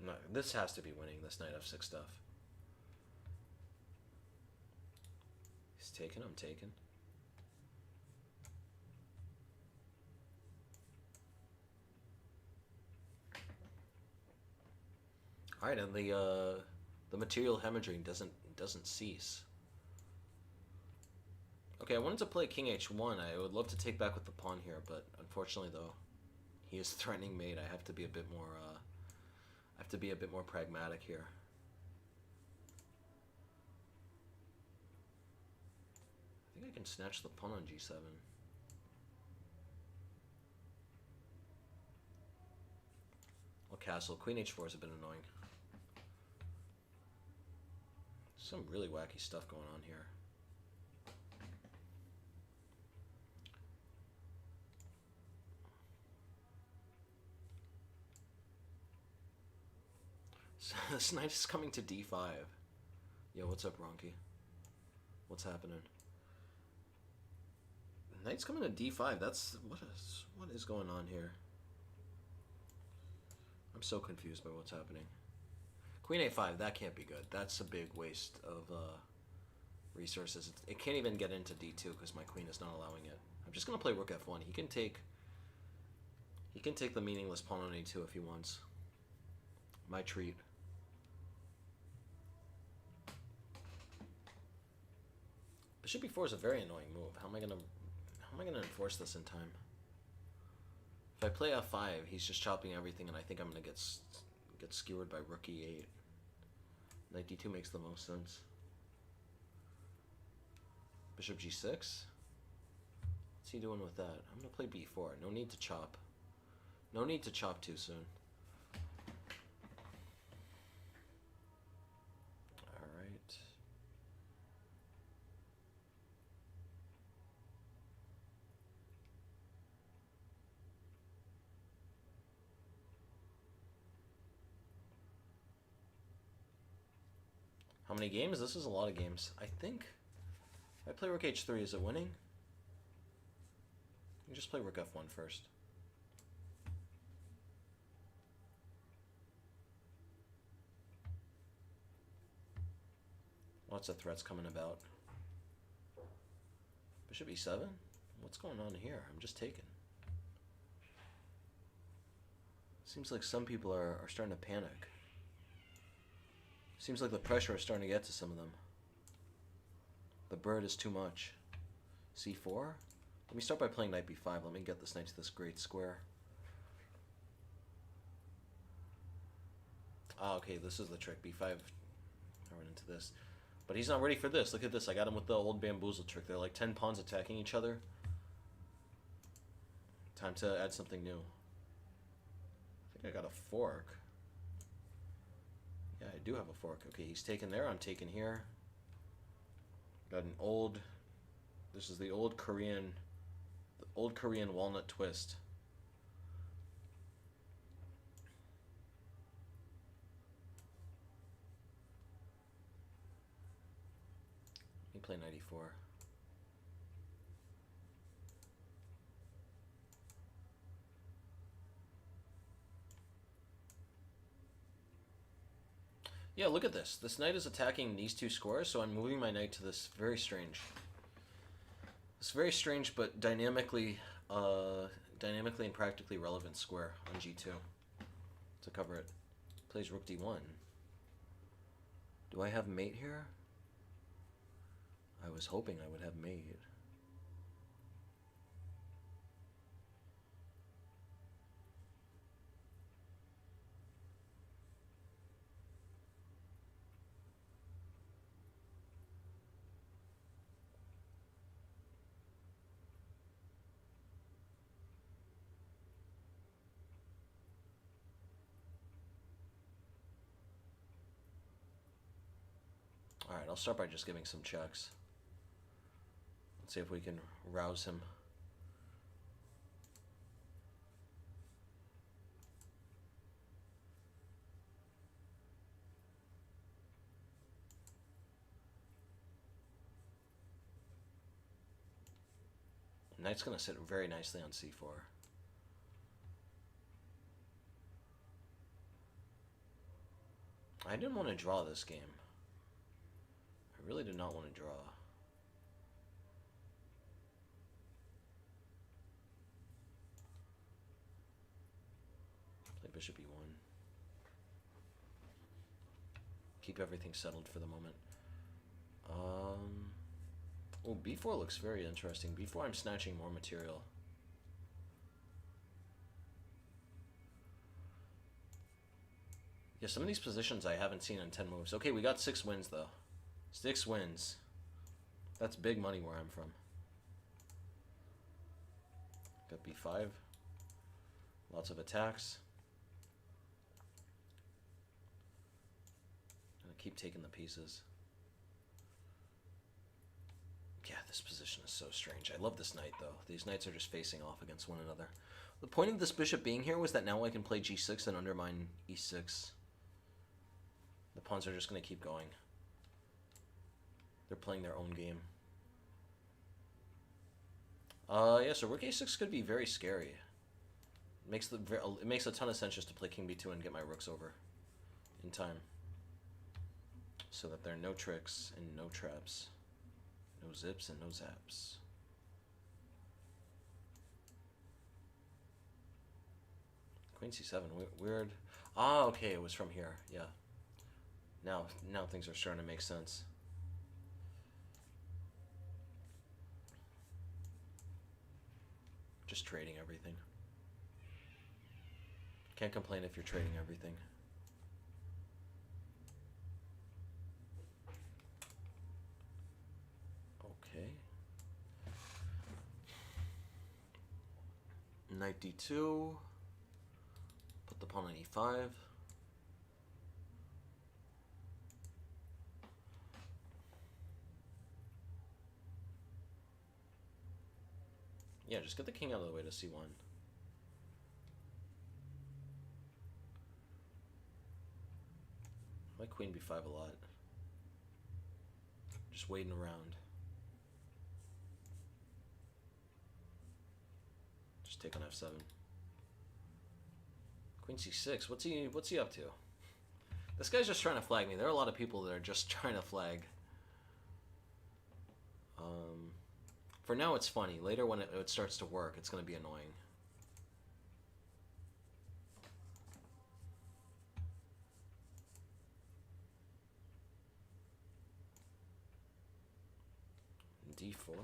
No, this has to be winning, this knight f6 stuff. He's taking, I'm taking. Alright, and the material hemorrhaging doesn't cease. Okay, I wanted to play king h1. I would love to take back with the pawn here, but unfortunately though, he is threatening mate. I have to be a bit more pragmatic here. I think I can snatch the pawn on g7. I'll castle. Queen h4 is a bit annoying. Some really wacky stuff going on here. So this knight is coming to d5. Yo, what's up, Ronky? What's happening? Knight's coming to d5. That's what is going on here? I'm so confused by what's happening. Queen a5, that can't be good. That's a big waste of resources. It can't even get into d2 because my queen is not allowing it. I'm just gonna play rook f1. He can take the meaningless pawn on a2 if he wants. My treat. Bishop b4 is a very annoying move. How am I gonna enforce this in time? If I play f5, he's just chopping everything, and I think I'm gonna get skewered by rook e8. Knight d2 makes the most sense. Bishop g6. What's he doing with that? I'm gonna play b4. No need to chop. No need to chop too soon. Alright. How many games? This is a lot of games. I think if I play rook h3, is it winning? You just play rook f1 first. Lots of threats coming about. Bishop e7? What's going on here? I'm just taking. Seems like some people are starting to panic. Seems like the pressure is starting to get to some of them. The bird is too much. c4? Let me start by playing knight b5. Let me get this knight to this great square. Ah, okay, this is the trick. B5. I run into this. But he's not ready for this. Look at this. I got him with the old bamboozle trick. They're like 10 pawns attacking each other. Time to add something new. I think I got a fork. Yeah, I do have a fork. Okay, he's taken there. I'm taking here. Got an old... This is the old Korean walnut twist. Let me play 94. Yeah, look at this. This knight is attacking these two squares, so I'm moving my knight to this very strange. This very strange but dynamically and practically relevant square on g2 to cover it. Plays rook d1. Do I have mate here? I was hoping I would have mate. Alright, I'll start by just giving some checks. Let's see if we can rouse him. Knight's going to sit very nicely on c4. I didn't want to draw this game. I really did not want to draw. Play bishop e1. Keep everything settled for the moment. Oh, b4 looks very interesting. b4, I'm snatching more material. Yeah, some of these positions I haven't seen in 10 moves. Okay, we got 6 wins, though. 6 wins. That's big money where I'm from. Got b5. Lots of attacks. Gonna keep taking the pieces. Yeah, this position is so strange. I love this knight, though. These knights are just facing off against one another. The point of this bishop being here was that now I can play g6 and undermine e6. The pawns are just going to keep going. They're playing their own game. Yeah, so rook a6 could be very scary. It makes a ton of sense just to play king b2 and get my rooks over in time. So that there are no tricks and no traps. No zips and no zaps. Queen c7, weird. Ah, okay, it was from here, yeah. Now things are starting to make sense. Just trading everything. Can't complain if you're trading everything. Okay. Knight d2. Put the pawn on e5. Yeah, just get the king out of the way to c1. I like queen b5 a lot. Just waiting around. Just take on f7. Queen c6. What's he up to? This guy's just trying to flag me. There are a lot of people that are just trying to flag. For now, it's funny. Later, when it starts to work, it's going to be annoying. d4.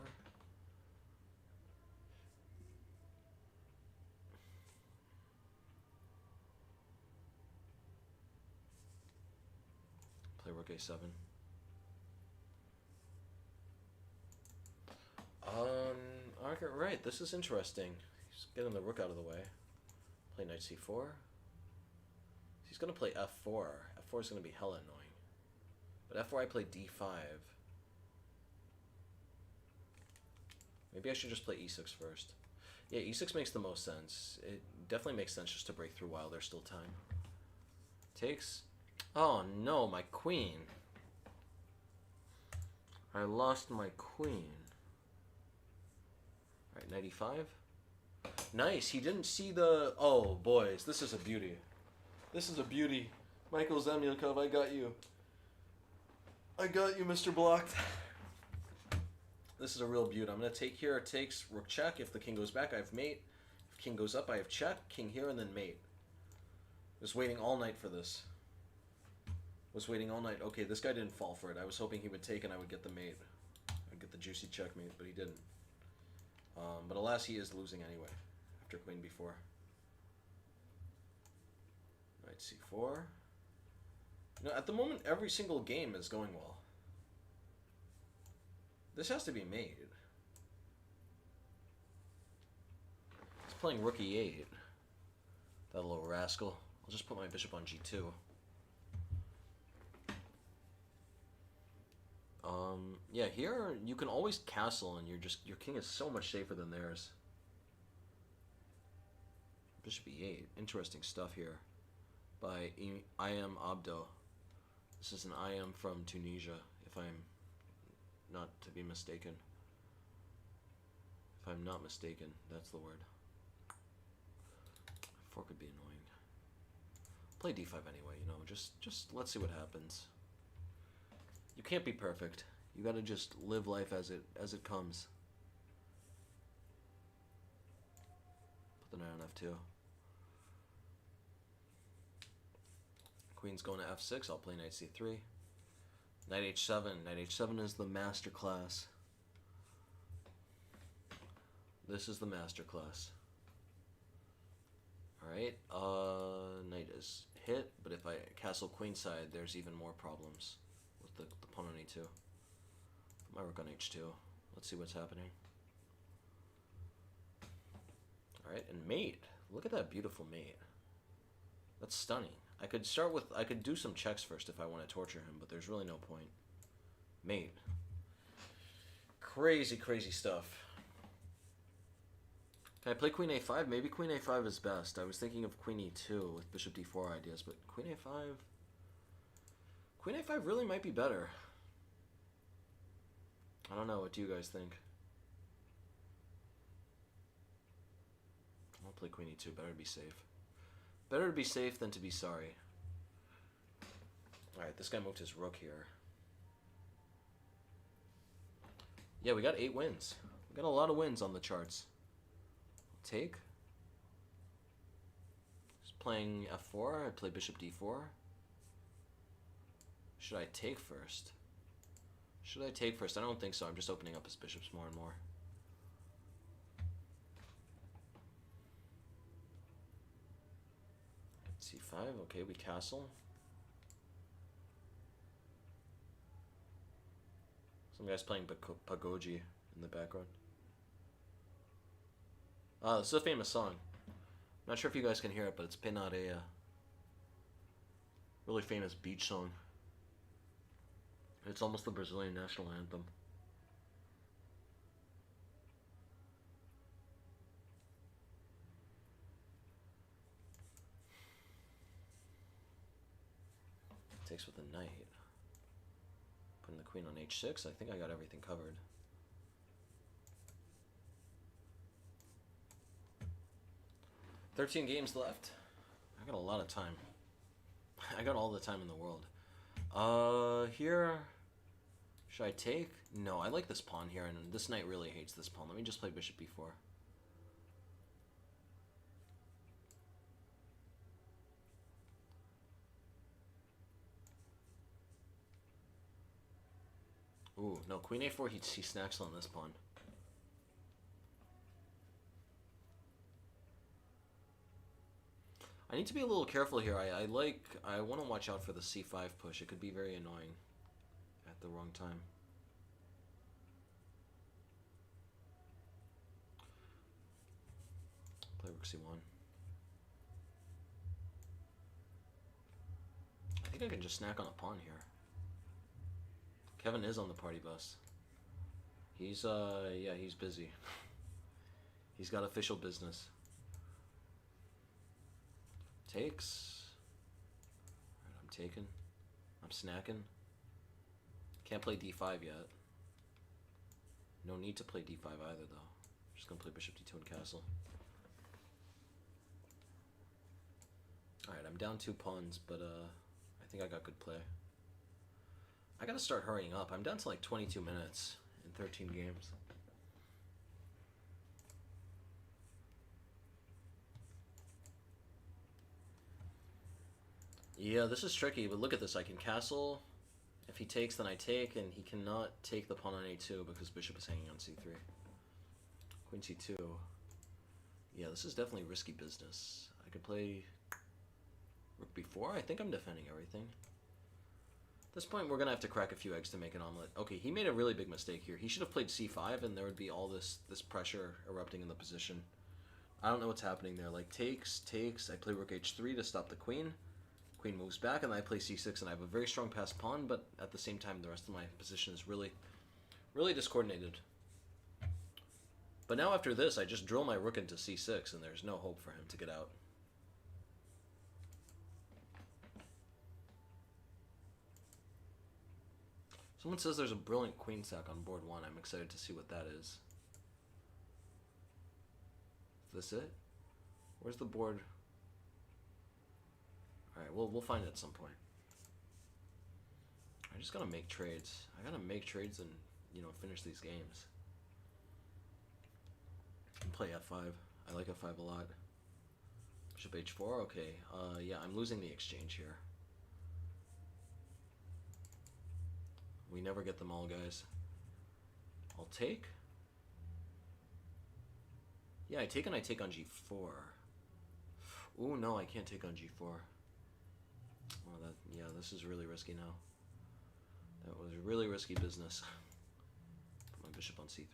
rook a7. Okay, right, this is interesting. He's getting the rook out of the way. Play knight c4. He's going to play f4. f4 is going to be hella annoying. But f4 I play d5. Maybe I should just play e6 first. Yeah, e6 makes the most sense. It definitely makes sense just to break through while there's still time. Takes. Oh no, my queen. I lost my queen. Alright, knight e5. Nice, he didn't see the... Oh, boys, this is a beauty. This is a beauty. Michael Zamyakov, I got you. I got you, Mr. Blocked. This is a real beauty. I'm going to take here. It takes rook check. If the king goes back, I have mate. If king goes up, I have check. King here, and then mate. Was waiting all night for this. Was waiting all night. Okay, this guy didn't fall for it. I was hoping he would take and I would get the mate. I'd get the juicy checkmate, but he didn't. But alas, he is losing anyway. After queen b4. Knight c4. You know, at the moment, every single game is going well. This has to be made. He's playing rook e8. That little rascal. I'll just put my bishop on g2. Yeah, here you can always castle, and your king is so much safer than theirs. Bishop e8. Interesting stuff here by I am Abdo. This is an I am from Tunisia, if I'm not to be mistaken. If I'm not mistaken, that's the word. 4 could be annoying. Play d5 anyway, you know, just let's see what happens. You can't be perfect. You gotta just live life as it comes. Put the knight on f2. Queen's going to f6. I'll play knight c3. Knight h7. Knight h7 is the master class. This is the master class. Alright, knight is hit, but if I castle queenside, there's even more problems with the pawn on e2. My rook on h2. Let's see what's happening. Alright, and mate. Look at that beautiful mate. That's stunning. I could do some checks first if I want to torture him, but there's really no point. Mate. Crazy, crazy stuff. Can I play queen a5? Maybe queen a5 is best. I was thinking of queen e2 with bishop d4 ideas, but queen a5... Queen a5 really might be better. I don't know. What do you guys think? I'll play queen e2. Better to be safe. Better to be safe than to be sorry. Alright, this guy moved his rook here. Yeah, we got 8 wins. We got a lot of wins on the charts. Take. He's playing f4. I play bishop d4. Should I take first? Should I take first? I don't think so. I'm just opening up his bishops more and more. c5. Okay, we castle. Some guy's playing Pagoji in the background. This is a famous song. I'm not sure if you guys can hear it, but it's Penarea. Really famous beach song. It's almost the Brazilian national anthem. Takes with the knight. Putting the queen on h6. I think I got everything covered. "13 games left. I got a lot of time. I got all the time in the world. Here... Should I take? No, I like this pawn here, and this knight really hates this pawn. Let me just play bishop b4. Ooh, no, queen a4, he snacks on this pawn. I need to be a little careful here. I want to watch out for the c5 push. It could be very annoying at the wrong time. Play rook c1. I think I can just snack on a pawn here. Kevin is on the party bus. He's yeah, he's busy. He's got official business. Takes. Alright, I'm taking. I'm snacking. Can't play d5 yet. No need to play d5 either, though. Just gonna play bishop d2 and castle. Alright, I'm down 2 pawns, but I think I got good play. I gotta start hurrying up. I'm down to like 22 minutes in 13 games. Yeah, this is tricky, but look at this. I can castle. If he takes, then I take, and he cannot take the pawn on a2 because bishop is hanging on c3. Queen c2. Yeah, this is definitely risky business. I could play rook b4. I think I'm defending everything. At this point, we're going to have to crack a few eggs to make an omelet. Okay, he made a really big mistake here. He should have played c5, and there would be all this pressure erupting in the position. I don't know what's happening there. Like, takes. I play rook h3 to stop the queen. Queen moves back, and I play c6, and I have a very strong passed pawn, but at the same time, the rest of my position is really, really discoordinated. But now after this, I just drill my rook into c6, and there's no hope for him to get out. Someone says there's a brilliant queen sack on board 1. I'm excited to see what that is. Is this it? Where's the board? Alright, we'll find it at some point. I just gotta make trades. I gotta make trades and, you know, finish these games. And play f5. I like f5 a lot. Bishop h4, okay. Yeah, I'm losing the exchange here. We never get them all, guys. I'll take. Yeah, I take and I take on g4. Ooh, no, I can't take on g4. Well, yeah, this is really risky now. That was really risky business. Put my bishop on c3.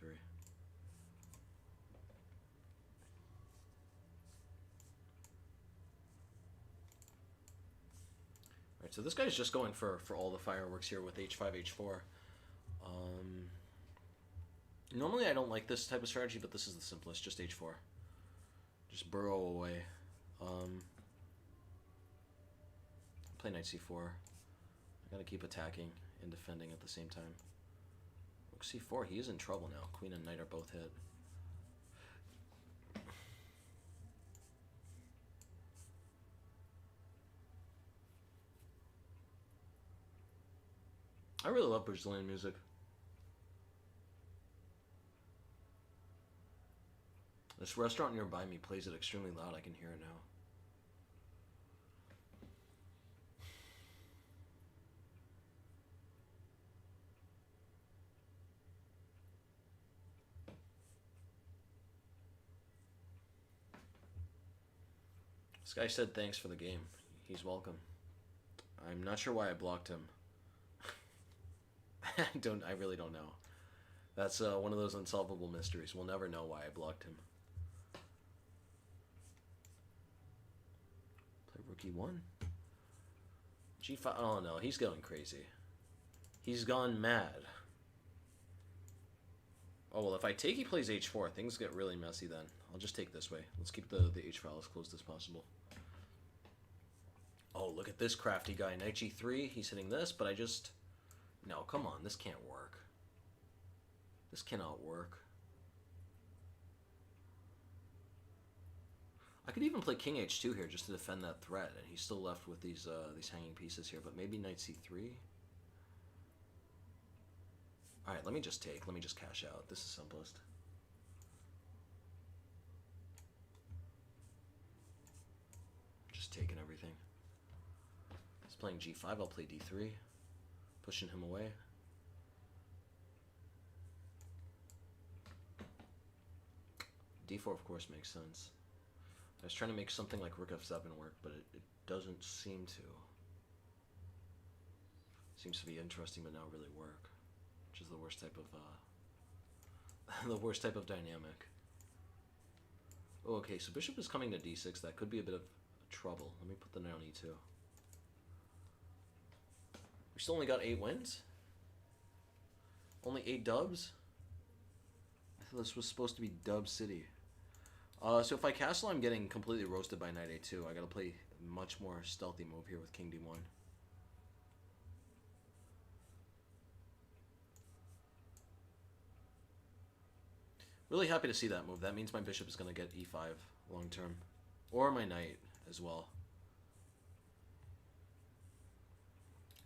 Alright, so this guy's just going for all the fireworks here with h5, h4. Normally I don't like this type of strategy, but this is the simplest, just h4. Just burrow away. Play knight c4. I gotta keep attacking and defending at the same time. Rook c4, he is in trouble now. Queen and knight are both hit. I really love Brazilian music. This restaurant nearby me plays it extremely loud. I can hear it now. This guy said thanks for the game. He's welcome. I'm not sure why I blocked him. I really don't know. That's one of those unsolvable mysteries. We'll never know why I blocked him. Play rook e1. g5. Oh no, he's going crazy. He's gone mad. Oh well, if I take, he plays h4. Things get really messy then. I'll just take this way. Let's keep the h file as closed as possible. Oh, look at this crafty guy. Knight g3. He's hitting this, but I just... No, come on. This can't work. This cannot work. I could even play king h2 here just to defend that threat, and he's still left with these hanging pieces here. But maybe knight c3. All right, let me just take. Let me just cash out. This is simplest. Just taking everything. He's playing g5. I'll play d3. Pushing him away. d4, of course, makes sense. I was trying to make something like rook f7 work, but it doesn't seem to. Seems to be interesting, but not really work, which is the worst type of the worst type of dynamic. Oh, okay, so bishop is coming to d6. That could be a bit of trouble. Let me put the knight on e2. We still only got 8 wins? Only 8 dubs? I thought this was supposed to be dub city. So if I castle, I'm getting completely roasted by knight a2. I gotta play a much more stealthy move here with king d1. Really happy to see that move. That means my bishop is going to get e5 long term. Or my knight as well.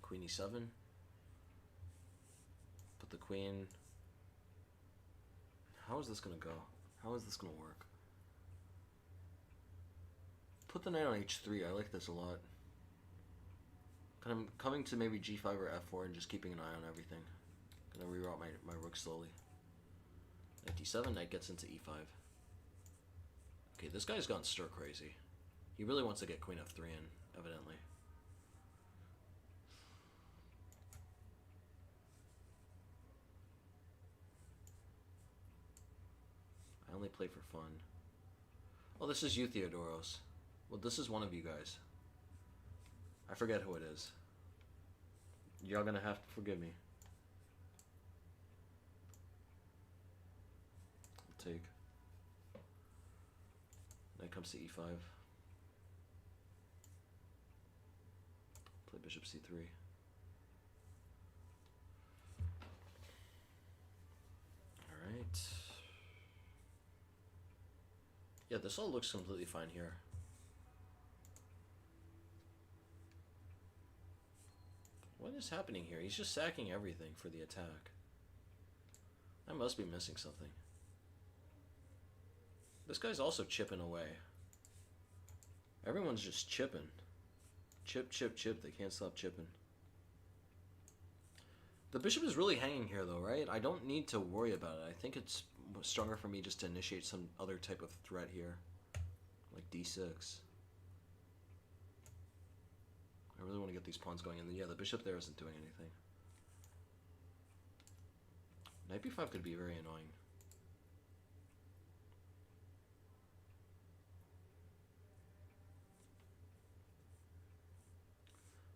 Queen e7. Put the queen. How is this going to go? How is this going to work? Put the knight on h3. I like this a lot. Kind of coming to maybe g5 or f4 and just keeping an eye on everything. Gonna reroute my rook slowly. Knight d7, knight gets into e5. Okay, this guy's gone stir crazy. He really wants to get queen f3 in, evidently. I only play for fun. Oh, this is you, Theodoros. Well, this is one of you guys. I forget who it is. Y'all gonna have to forgive me. I'll take. Knight comes to e5. Play bishop c3. Alright. Yeah, this all looks completely fine here. What is happening here? He's just sacking everything for the attack. I must be missing something. This guy's also chipping away. Everyone's just chipping. Chip, chip, chip. They can't stop chipping. The bishop is really hanging here though, right? I don't need to worry about it. I think it's stronger for me just to initiate some other type of threat here. Like d6. I really want to get these pawns going, and yeah, the bishop there isn't doing anything. Knight b5 could be very annoying.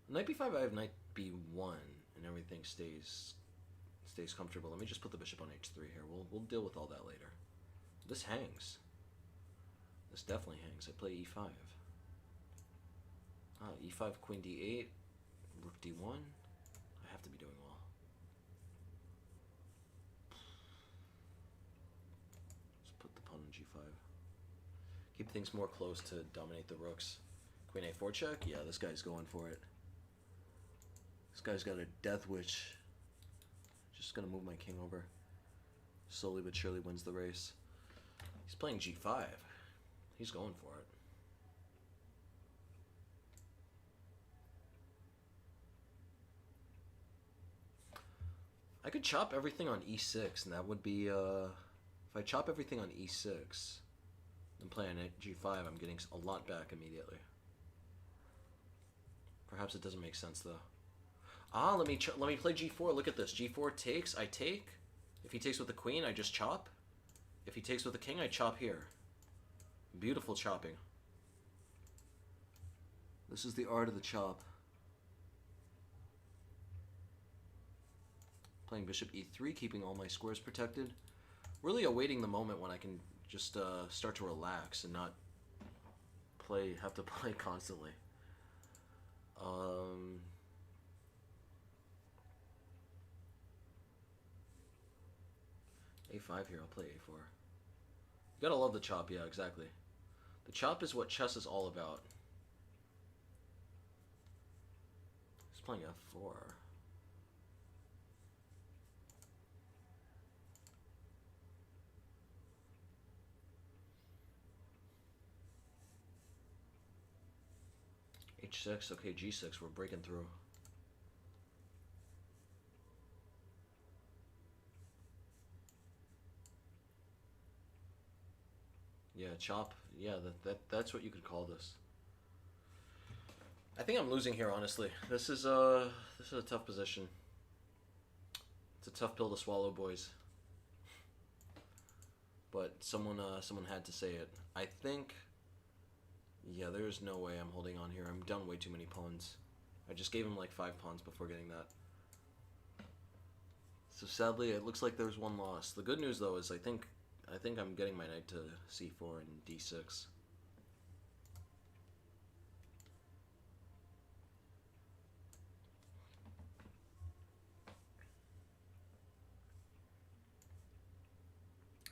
Knight b5, I have knight b1, and everything stays comfortable. Let me just put the bishop on h3 here. We'll deal with all that later. This hangs. This definitely hangs. I play e5. Ah, e5, queen d8, rook d1. I have to be doing well. Let's put the pawn on g5. Keep things more close to dominate the rooks. Queen a4 check? Yeah, this guy's going for it. This guy's got a death wish. Just gonna move my king over. Slowly but surely wins the race. He's playing g5. He's going for it. I could chop everything on e6, and that would be, if I chop everything on e6 and play on g5, I'm getting a lot back immediately. Perhaps it doesn't make sense, though. Ah, let me play g4. Look at this. g4 takes, I take. If he takes with the queen, I just chop. If he takes with the king, I chop here. Beautiful chopping. This is the art of the chop. Playing bishop e3, keeping all my squares protected. Really awaiting the moment when I can just start to relax and not have to play constantly. a5 here, I'll play a4. You gotta love the chop, yeah, exactly. The chop is what chess is all about. He's playing f4. h6, okay, g6, we're breaking through. Yeah, chop. Yeah, that's what you could call this. I think I'm losing here, honestly. This is a tough position. It's a tough pill to swallow, boys. But someone had to say it. I think. Yeah, there's no way I'm holding on here. I'm down way too many pawns. I just gave him like 5 pawns before getting that. So sadly, it looks like there's one loss. The good news though is I think I'm getting my knight to c4 and d6.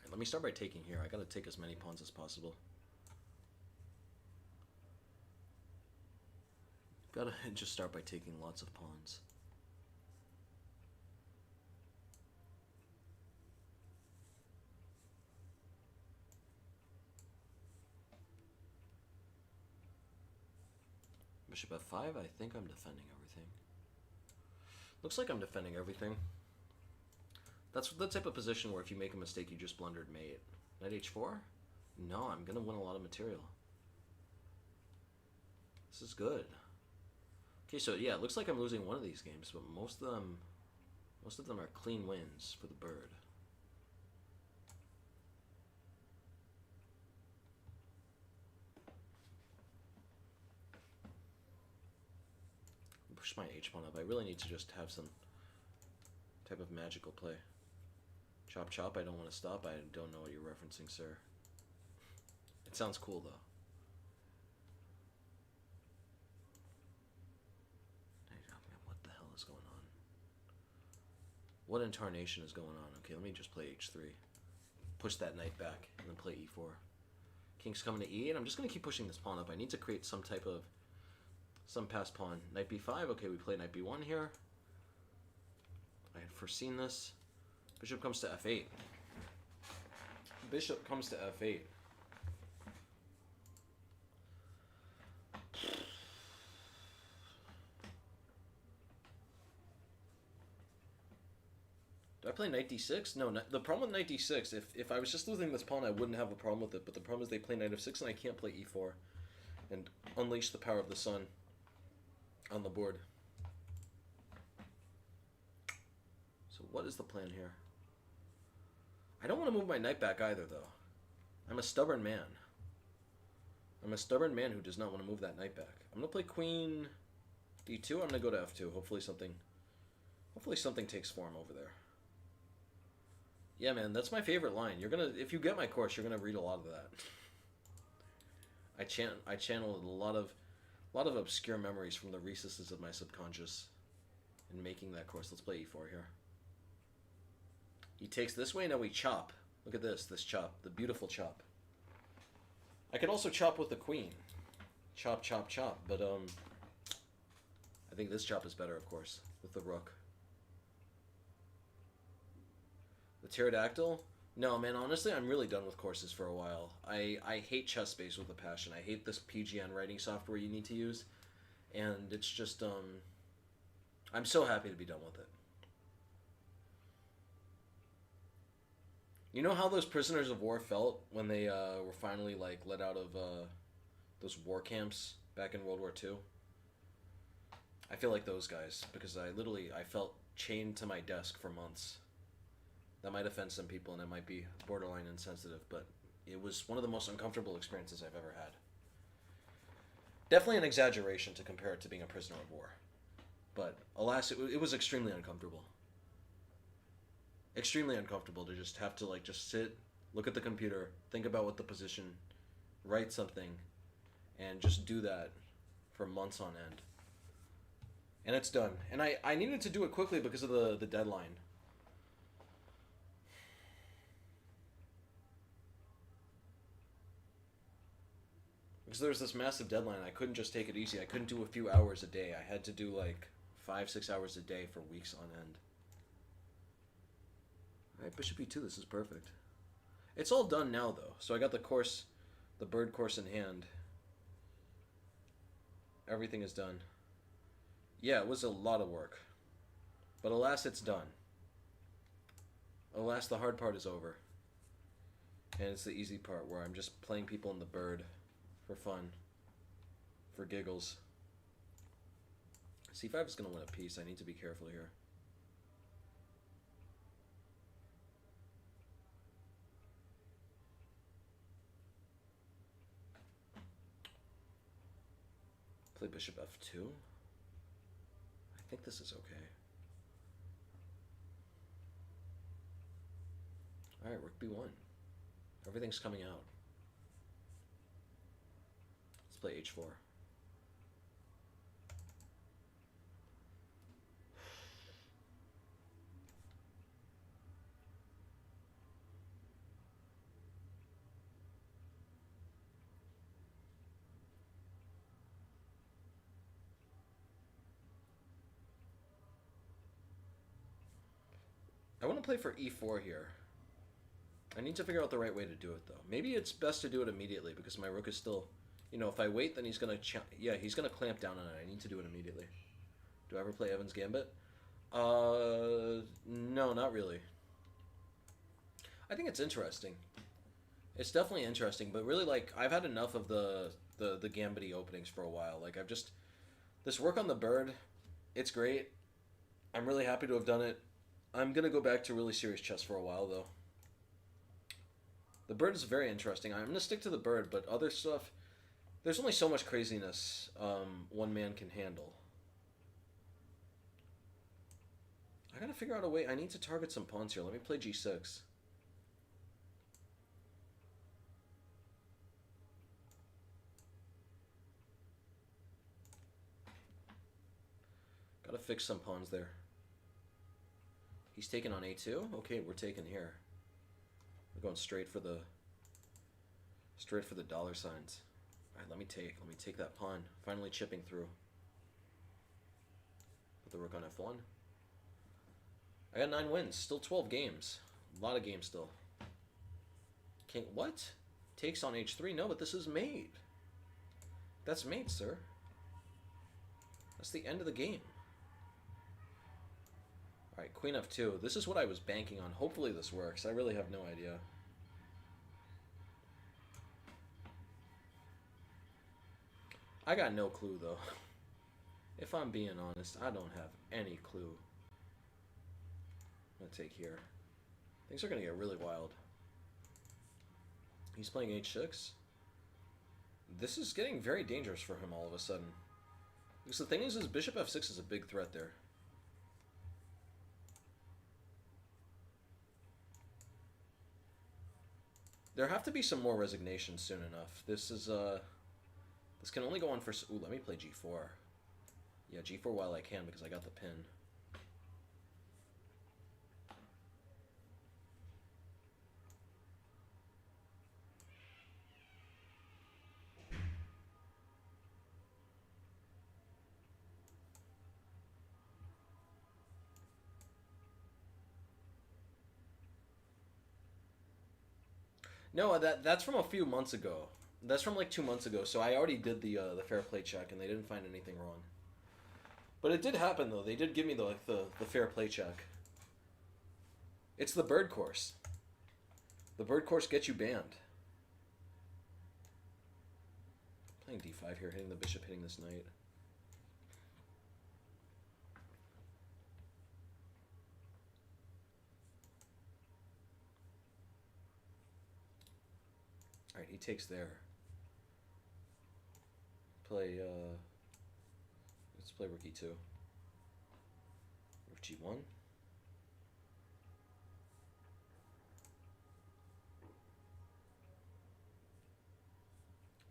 Let me start by taking here. I gotta take as many pawns as possible. Gotta just start by taking lots of pawns. Bishop f5, I think I'm defending everything. Looks like I'm defending everything. That's the type of position where if you make a mistake, you just blundered mate. Knight h4? No, I'm gonna win a lot of material. This is good. Okay, so yeah, it looks like I'm losing one of these games, but most of them are clean wins for the bird. Push my h pawn up. I really need to just have some type of magical play. Chop chop, I don't want to stop. I don't know what you're referencing, sir. It sounds cool, though. What the hell is going on? What incarnation is going on? Okay, let me just play h3. Push that knight back, and then play e4. King's coming to e, and I'm just going to keep pushing this pawn up. I need to create some type of... some passed pawn. Knight b5, okay, we play knight b1 here. I had foreseen this. Bishop comes to f8. Bishop comes to f8. Do I play knight d6? No, the problem with knight d6, if I was just losing this pawn, I wouldn't have a problem with it, but the problem is they play knight f6 and I can't play e4 and unleash the power of the sun on the board. So what is the plan here? I don't want to move my knight back either, though. I'm a stubborn man. I'm a stubborn man who does not want to move that knight back. I'm going to play queen d2. I'm going to go to f2. Hopefully something takes form over there. Yeah, man, that's my favorite line. You're gonna, if you get my course, you're gonna read a lot of that. I channeled a lot of obscure memories from the recesses of my subconscious in making that course. Let's play e4 here. He takes this way, now we chop. Look at this chop, the beautiful chop. I could also chop with the queen. Chop, chop, chop, but I think this chop is better, of course, with the rook. The pterodactyl? No, man, honestly, I'm really done with courses for a while. I hate chess space with a passion. I hate this PGN writing software you need to use. And it's just, I'm so happy to be done with it. You know how those prisoners of war felt when they were finally, like, let out of those war camps back in World War II? I feel like those guys, because I felt chained to my desk for months. That might offend some people and it might be borderline insensitive, but it was one of the most uncomfortable experiences I've ever had. Definitely an exaggeration to compare it to being a prisoner of war. But alas, it was extremely uncomfortable. Extremely uncomfortable to just have to just sit, look at the computer, think about what the position, write something, and just do that for months on end. And it's done. And I needed to do it quickly because of the deadline. Because there was this massive deadline, I couldn't just take it easy. I couldn't do a few hours a day. I had to do like 5-6 hours a day for weeks on end. Alright, bishop e2, this is perfect. It's all done now, though. So I got the course, the bird course in hand. Everything is done. Yeah, it was a lot of work. But alas, it's done. Alas, the hard part is over. And it's the easy part where I'm just playing people in the bird for fun, for giggles. C5 is going to win a piece. I need to be careful here. Play bishop f2. I think this is okay. Alright, rook b1. Everything's coming out. Let's play h4. I want to play for e4 here. I need to figure out the right way to do it, though. Maybe it's best to do it immediately, because my rook is still... You know, if I wait, then he's going to... Yeah, he's going to clamp down on it. I need to do it immediately. Do I ever play Evan's Gambit? No, not really. I think it's interesting. It's definitely interesting, but really, like, I've had enough of the Gambit-y openings for a while. Like, I've just... This work on the bird, it's great. I'm really happy to have done it. I'm going to go back to really serious chess for a while, though. The bird is very interesting. I'm going to stick to the bird, but other stuff... There's only so much craziness one man can handle. I got to figure out a way. I need to target some pawns here. Let me play g6. Got to fix some pawns there. He's taking on a2. Okay, we're taking here. We're going straight for the dollar signs. All right, let me take that pawn. Finally chipping through. Put the rook on f1. I got 9 wins. Still 12 games. A lot of games still. King, what? Takes on h3. No, but this is mate. That's mate, sir. That's the end of the game. Alright, queen f2. This is what I was banking on. Hopefully this works. I really have no idea. I got no clue, though. If I'm being honest, I don't have any clue. I'm going to take here. Things are going to get really wild. He's playing h6. This is getting very dangerous for him all of a sudden. Because the thing is bishop f6 is a big threat there. There have to be some more resignations soon enough. This is, this can only go on for... Ooh, let me play g4. Yeah, g4 while I can because I got the pin. No, that's from a few months ago. That's from like 2 months ago. So I already did the fair play check, and they didn't find anything wrong. But it did happen though. They did give me the fair play check. It's the bird course. The bird course gets you banned. Playing d5 here, hitting the bishop, hitting this knight. Alright, he takes there. Let's play rook e2. Rook g1.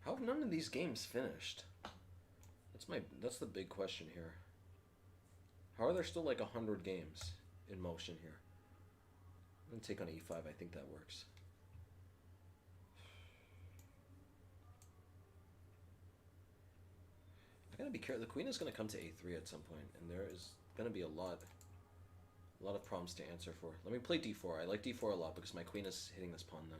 How have none of these games finished? That's the big question here. How are there still like 100 games in motion here? I'm gonna take on e5, I think that works. I gotta be careful. The queen is gonna come to a3 at some point, and there is gonna be a lot of problems to answer for. Let me play d4. I like d4 a lot because my queen is hitting this pawn then.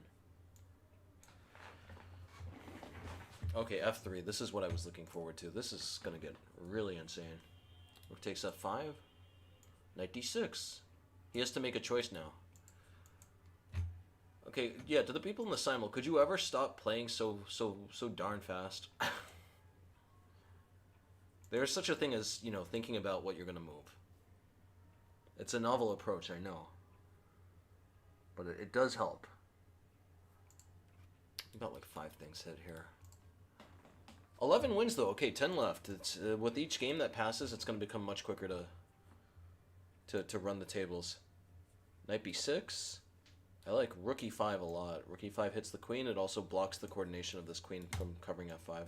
Okay, f3. This is what I was looking forward to. This is gonna get really insane. Rook takes f5. Knight d6. He has to make a choice now. Okay, yeah, to the people in the Simul, could you ever stop playing so darn fast? There's such a thing as, you know, thinking about what you're gonna move. It's a novel approach, I know. But it does help. Got like 5 things hit here. 11 wins though. Okay, 10 left. It's with each game that passes, it's going to become much quicker to run the tables. Knight b6. I like rook e5 a lot. Rook e5 hits the queen. It also blocks the coordination of this queen from covering f5.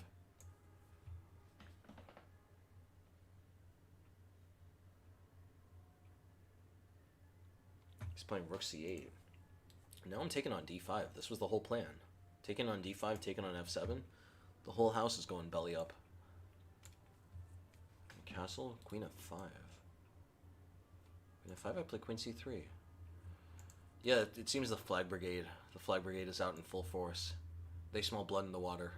He's playing rook c8. Now I'm taking on d5. This was the whole plan. Taking on d5, taking on f7. The whole house is going belly up. Castle, queen f5. Queen f5, I play queen c3. Yeah, it seems the flag brigade is out in full force. They smell blood in the water.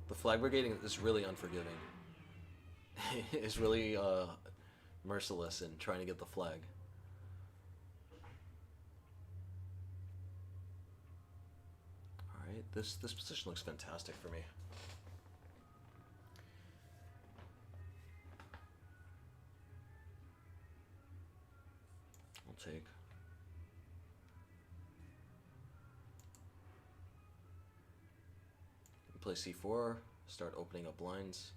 The flag brigade is really unforgiving. It's really merciless in trying to get the flag. Alright, this position looks fantastic for me. I'll take. Play c4, start opening up lines.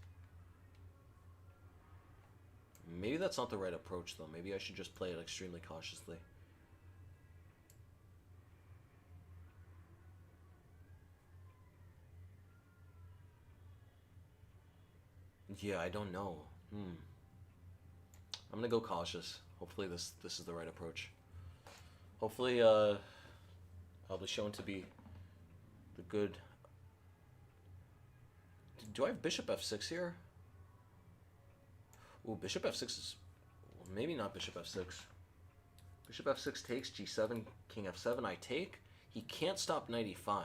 Maybe that's not the right approach though. Maybe I should just play it extremely cautiously. Yeah, I don't know. I'm gonna go cautious. Hopefully this is the right approach. Hopefully I'll be shown to be the good. Do I have bishop f6 here? Ooh, bishop f6 is... Well, maybe not bishop f6. Bishop f6 takes, g7, king f7, I take. He can't stop knight e5.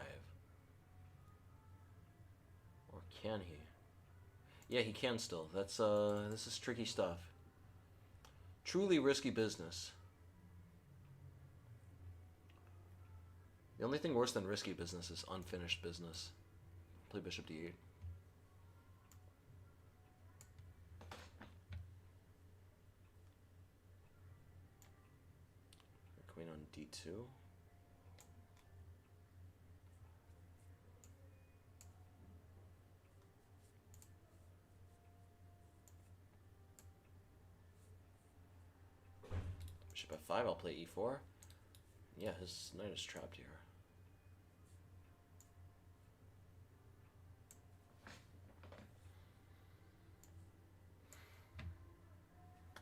Or can he? Yeah, he can still. That's, this is tricky stuff. Truly risky business. The only thing worse than risky business is unfinished business. Play bishop d8. Queen on d2. Bishop f5, I'll play e4. Yeah, his knight is trapped here.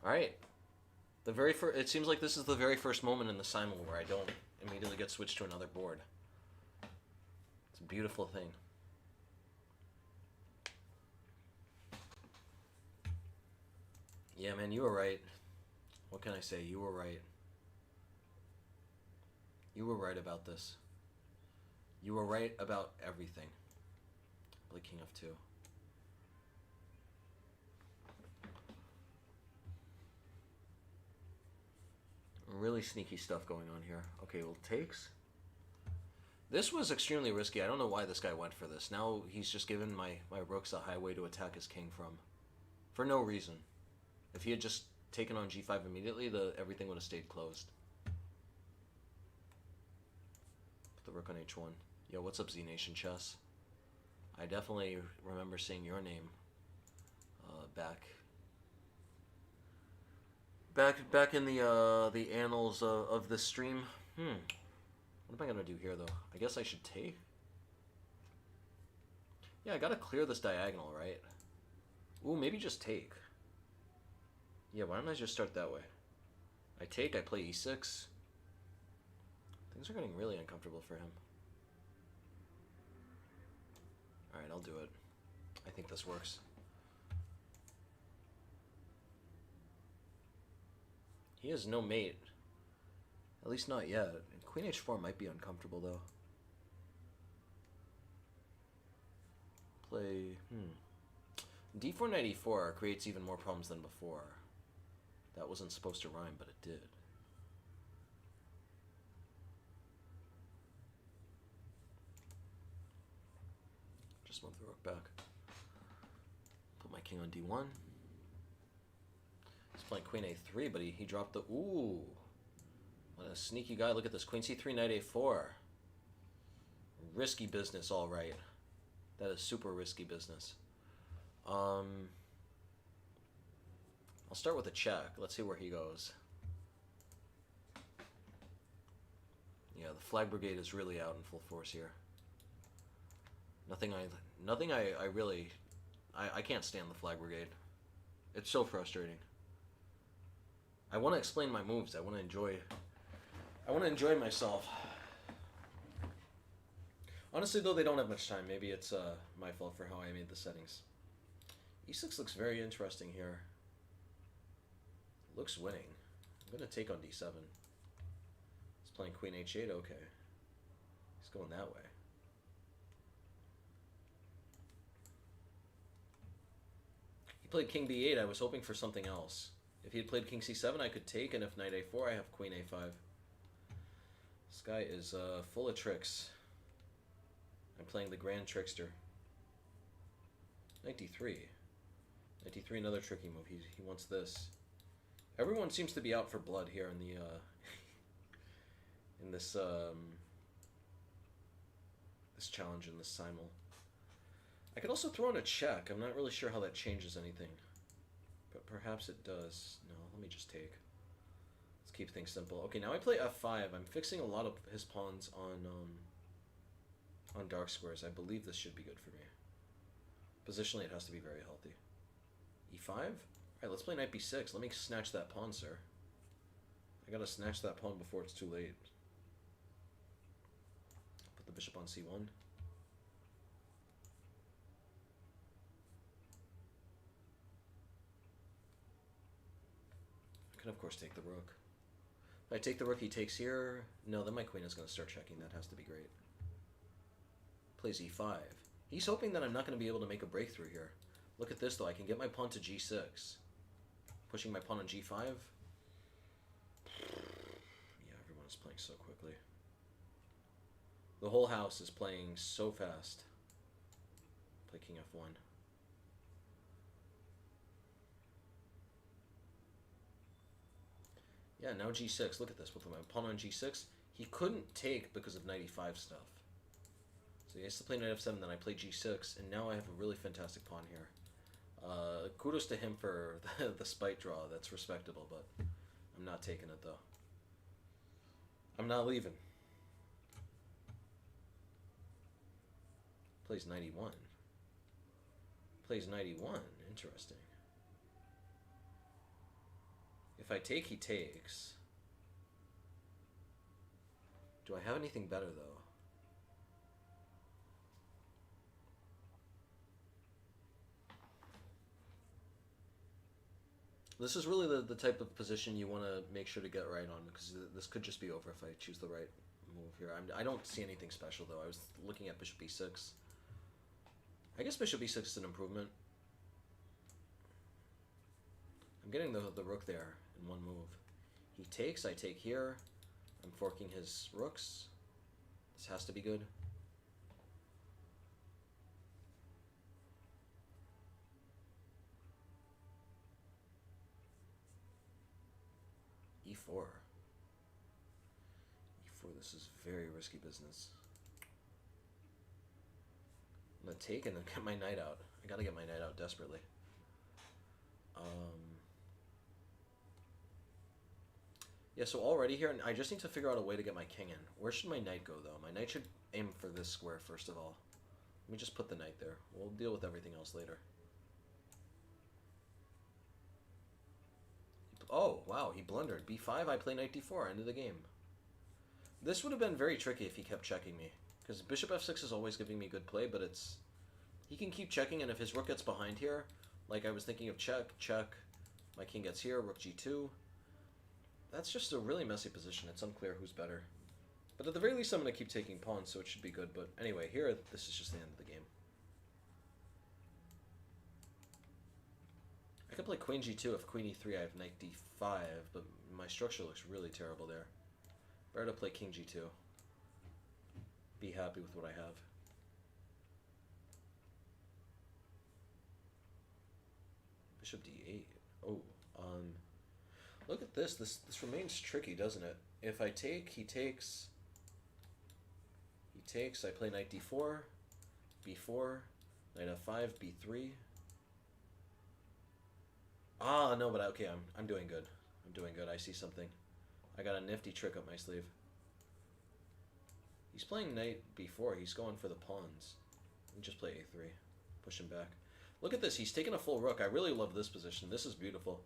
Alright. It seems like this is the very first moment in the Simul where I don't immediately get switched to another board. It's a beautiful thing. Yeah, man, you were right. What can I say? You were right. You were right about this. You were right about everything. Play king f2. Really sneaky stuff going on here. Okay, well, takes. This was extremely risky. I don't know why this guy went for this. Now he's just given my rooks a highway to attack his king from. For no reason. If he had just taken on g5 immediately, everything would have stayed closed. Put the rook on h1. Yo, what's up, Z Nation Chess? I definitely remember seeing your name back in the annals of this stream. What am I gonna do here though? I guess I should take. Yeah, I gotta clear this diagonal, right? Ooh, maybe just take. Yeah, why don't I just start that way? I take, I play e6. Things are getting really uncomfortable for him. Alright, I'll do it. I think this works. He has no mate. At least not yet. Queen h4 might be uncomfortable though. Play... d4 knight e4 creates even more problems than before. That wasn't supposed to rhyme, but it did. just move the rook back. Put my king on d1. He's playing queen a3, but he dropped the... Ooh. What a sneaky guy. Look at this. Queen c3, knight a4. Risky business, all right. That is super risky business. I'll start with a check. Let's see where he goes. Yeah, the flag brigade is really out in full force here. Nothing I really... I can't stand the flag brigade. It's so frustrating. I want to explain my moves. I want to enjoy myself. Honestly, though, they don't have much time. Maybe it's my fault for how I made the settings. e6 looks very interesting here. Looks winning. I'm going to take on d7. He's playing queen h8. Okay. He's going that way. He played king b8. I was hoping for something else. If he had played king c7, I could take, and if knight a4, I have queen a5. This guy is full of tricks. I'm playing the grand trickster. Knight d3. Knight d3, another tricky move. He wants this. Everyone seems to be out for blood here in the in this this challenge in this Simul. I could also throw in a check. I'm not really sure how that changes anything, but perhaps it does. No, let me just take. Let's keep things simple. Okay, now I play f5. I'm fixing a lot of his pawns on dark squares. I believe this should be good for me. Positionally, it has to be very healthy. e5? Alright, let's play knight b6. Let me snatch that pawn, sir. I gotta snatch that pawn before it's too late. Put the bishop on c1. I can, of course, take the rook. If I take the rook, he takes here. No, then my queen is going to start checking. That has to be great. Plays e5. He's hoping that I'm not going to be able to make a breakthrough here. Look at this, though. I can get my pawn to g6. Pushing my pawn on g5. Yeah, everyone is playing so quickly. The whole house is playing so fast. Play king f1. Yeah, now g6. Look at this. With my pawn on g6, he couldn't take because of knight e5 stuff. So he has to play knight f7, then I play g6, and now I have a really fantastic pawn here. Kudos to him for the spite draw. That's respectable, but I'm not taking it, though. I'm not leaving. Plays knight e1. Plays knight e1. Interesting. If I take, he takes. Do I have anything better, though? This is really the type of position you want to make sure to get right on, because this could just be over if I choose the right move here. I don't see anything special, though. I was looking at bishop e6. I guess bishop e6 is an improvement. I'm getting the rook there in one move. He takes, I take here. I'm forking his rooks. This has to be good. e4. e4, this is very risky business. I'm going to take and then get my knight out. I got to get my knight out desperately. Yeah, so already here, I just need to figure out a way to get my king in. Where should my knight go, though? My knight should aim for this square, first of all. Let me just put the knight there. We'll deal with everything else later. Oh, wow, he blundered. b5, I play knight d4, end of the game. This would have been very tricky if he kept checking me, because bishop f6 is always giving me good play, but it's... He can keep checking, and if his rook gets behind here, like I was thinking of check, check, my king gets here, rook g2... That's just a really messy position. It's unclear who's better. But at the very least, I'm going to keep taking pawns, so it should be good. But anyway, here, this is just the end of the game. I could play queen g2. If queen e3, I have knight d5, but my structure looks really terrible there. Better to play king g2. Be happy with what I have. 8. Oh, look at this. This remains tricky, doesn't it? If I take, he takes. He takes. I play knight d4, b4, knight f5, b3. Ah, no, but okay, I'm doing good. I'm doing good. I see something. I got a nifty trick up my sleeve. He's playing knight b4. He's going for the pawns. Let me just play a3. Push him back. Look at this. He's taking a full rook. I really love this position. This is beautiful.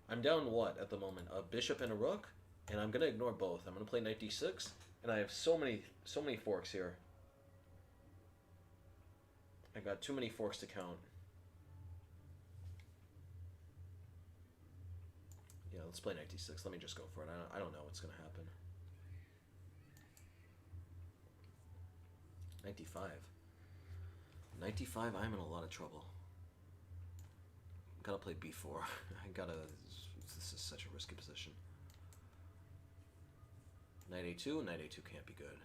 I'm down what at the moment? A bishop and a rook, and I'm going to ignore both. I'm going to play knight d6, and I have so many forks here. I got too many forks to count. Yeah, let's play knight d6. Let me just go for it. I don't know what's going to happen. Knight d5. Knight d5, I'm in a lot of trouble. Gotta play b4. This is such a risky position. Knight a2, knight a2 can't be good.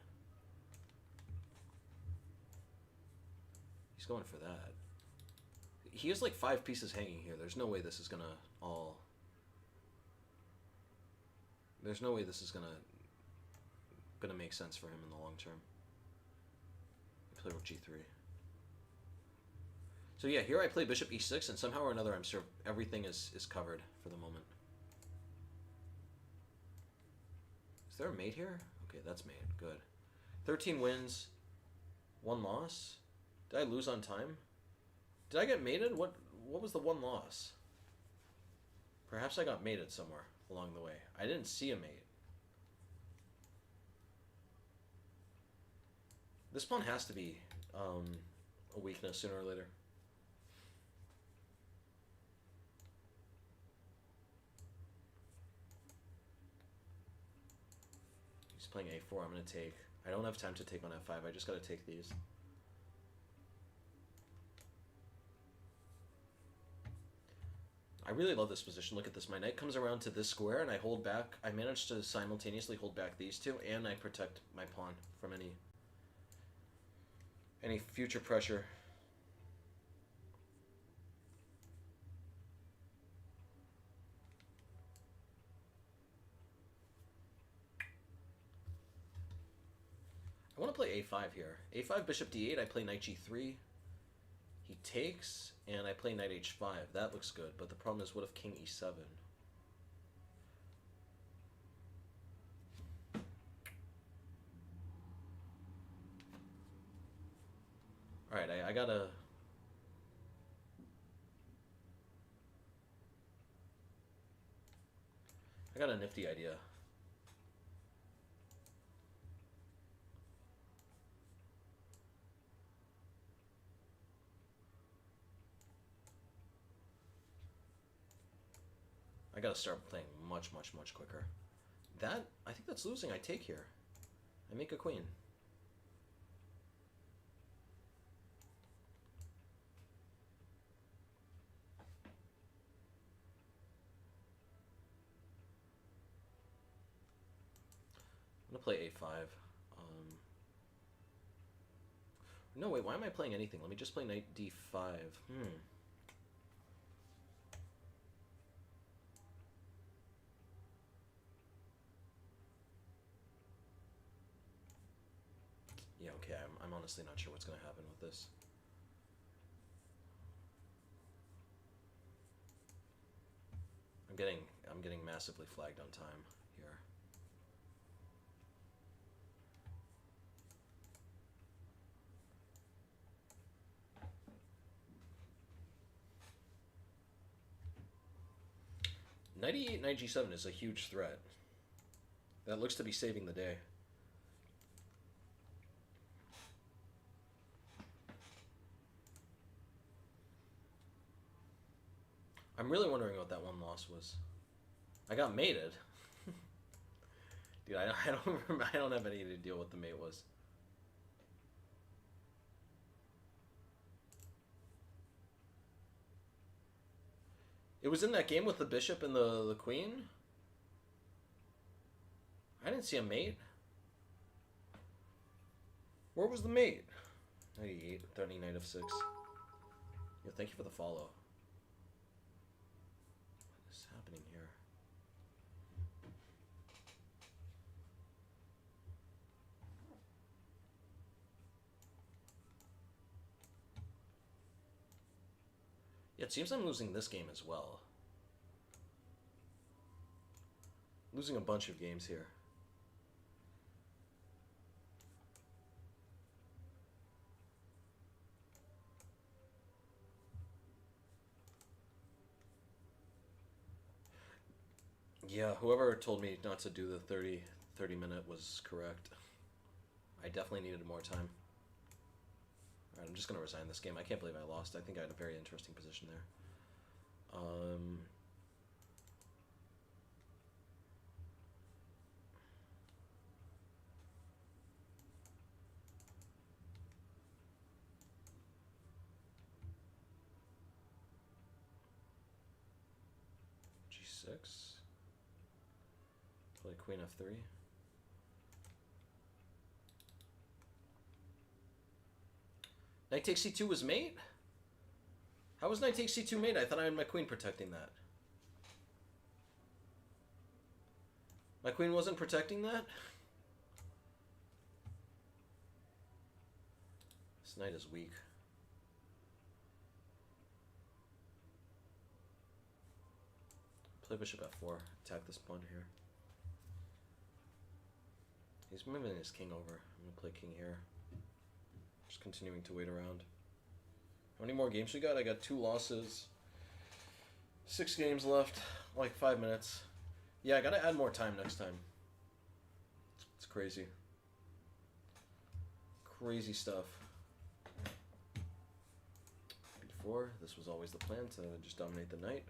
He's going for that. He has like 5 pieces hanging here. There's no way this is gonna all... There's no way this is gonna make sense for him in the long term. Play rook g3. So yeah, here I play bishop e6, and somehow or another I'm sure everything is covered for the moment. Is there a mate here? Okay, that's mate. Good. 13 wins, 1 loss. Did I lose on time? Did I get mated? What was the 1 loss? Perhaps I got mated somewhere along the way. I didn't see a mate. This pawn has to be a weakness sooner or later. He's playing a4. I'm going to take. I don't have time to take on f5. I just got to take these. I really love this position. Look at this. My knight comes around to this square, and I hold back. I manage to simultaneously hold back these two, and I protect my pawn from any future pressure. I want to play a5 here. a5, bishop d8, I play knight g3. He takes, and I play knight h5. That looks good, but the problem is, what if king e7? Alright, I got a nifty idea. I gotta start playing much quicker. I think that's losing. I take here. I make a queen. I'm gonna play a5. No, wait, why am I playing anything? Let me just play knight d5. Yeah, okay, I'm honestly not sure what's gonna happen with this. I'm getting massively flagged on time here. Knight e8, knight g7 is a huge threat. That looks to be saving the day. I'm really wondering what that 1 loss was. I got mated. Dude, I don't remember, I don't have any idea what the mate was. It was in that game with the bishop and the queen? I didn't see a mate. Where was the mate? 98, 30, knight f6. Yeah, thank you for the follow. happening here. Yeah, it seems I'm losing this game as well. Losing a bunch of games here. Yeah, whoever told me not to do the 30 minute was correct. I definitely needed more time. Alright, I'm just going to resign this game. I can't believe I lost. I think I had a very interesting position there. G6. Play Queen F3. Knight takes C2 was mate? How was knight takes C2 mate? I thought I had my queen protecting that. My queen wasn't protecting that? This knight is weak. Play bishop f4. Attack this pawn here. He's moving his king over. I'm going to play king here. Just continuing to wait around. How many more games we got? I got 2 losses. 6 games left. Like 5 minutes. Yeah, I gotta add more time next time. It's crazy. Crazy stuff. B4. This was always the plan, to just dominate the knight.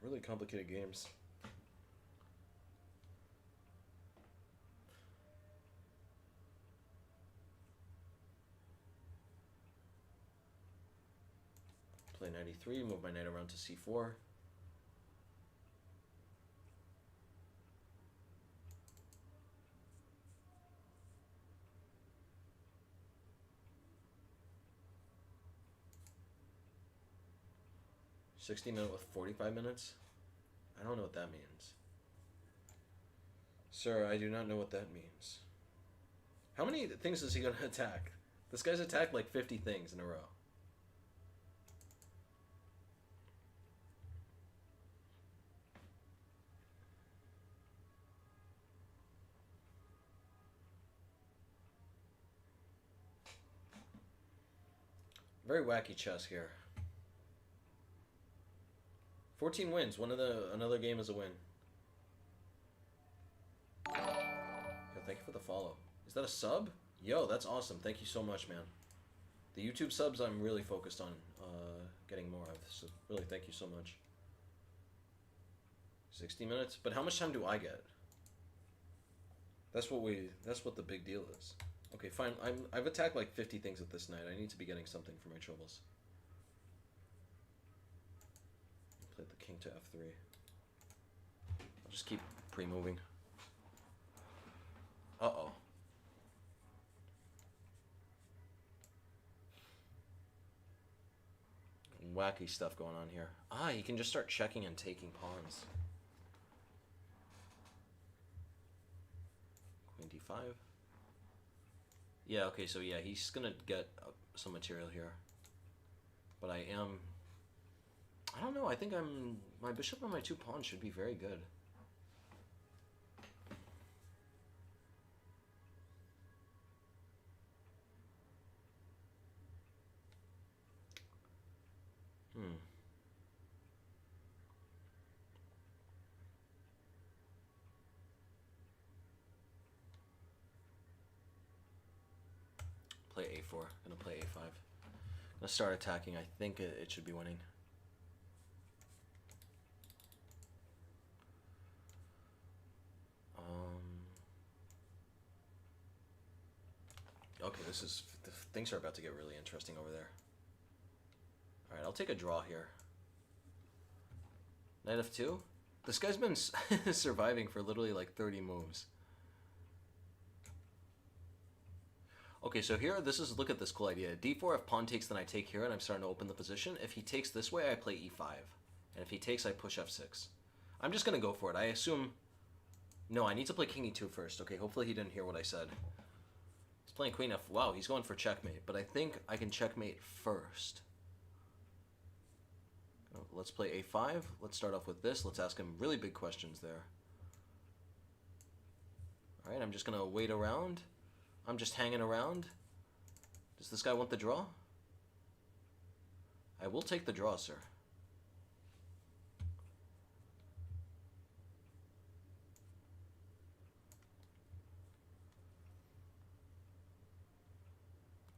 Really complicated games. Play knight e3, move my knight around to c4. $60 with 45 minutes? I don't know what that means. Sir, I do not know what that means. How many things is he going to attack? This guy's attacked like 50 things in a row. Very wacky chess here. 14 wins. Another game is a win. Yo, thank you for the follow. Is that a sub? Yo, that's awesome. Thank you so much, man. The YouTube subs I'm really focused on getting more of. So really, thank you so much. 60 minutes? But how much time do I get? That's what the big deal is. Okay, fine. I've attacked like 50 things with this knight. I need to be getting something for my troubles. Play the king to f3. I'll just keep pre-moving. Uh-oh. Wacky stuff going on here. Ah, you can just start checking and taking pawns. Queen d5. Yeah, okay, so yeah, he's gonna get some material here. But I don't know, I think my bishop and my 2 pawns should be very good. Play a4. Gonna play a5. Gonna start attacking. I think it should be winning. Okay, things are about to get really interesting over there. All right, I'll take a draw here. Knight f2. This guy's been surviving for literally like 30 moves. Okay, so here, look at this cool idea. d4, if pawn takes, then I take here, and I'm starting to open the position. If he takes this way, I play e5. And if he takes, I push f6. I'm just going to go for it. I assume... No, I need to play king e2 first. Okay, hopefully he didn't hear what I said. He's playing queen f... Wow, he's going for checkmate. But I think I can checkmate first. Let's play a5. Let's start off with this. Let's ask him really big questions there. Alright, I'm just going to wait around. I'm just hanging around. Does this guy want the draw? I will take the draw, sir.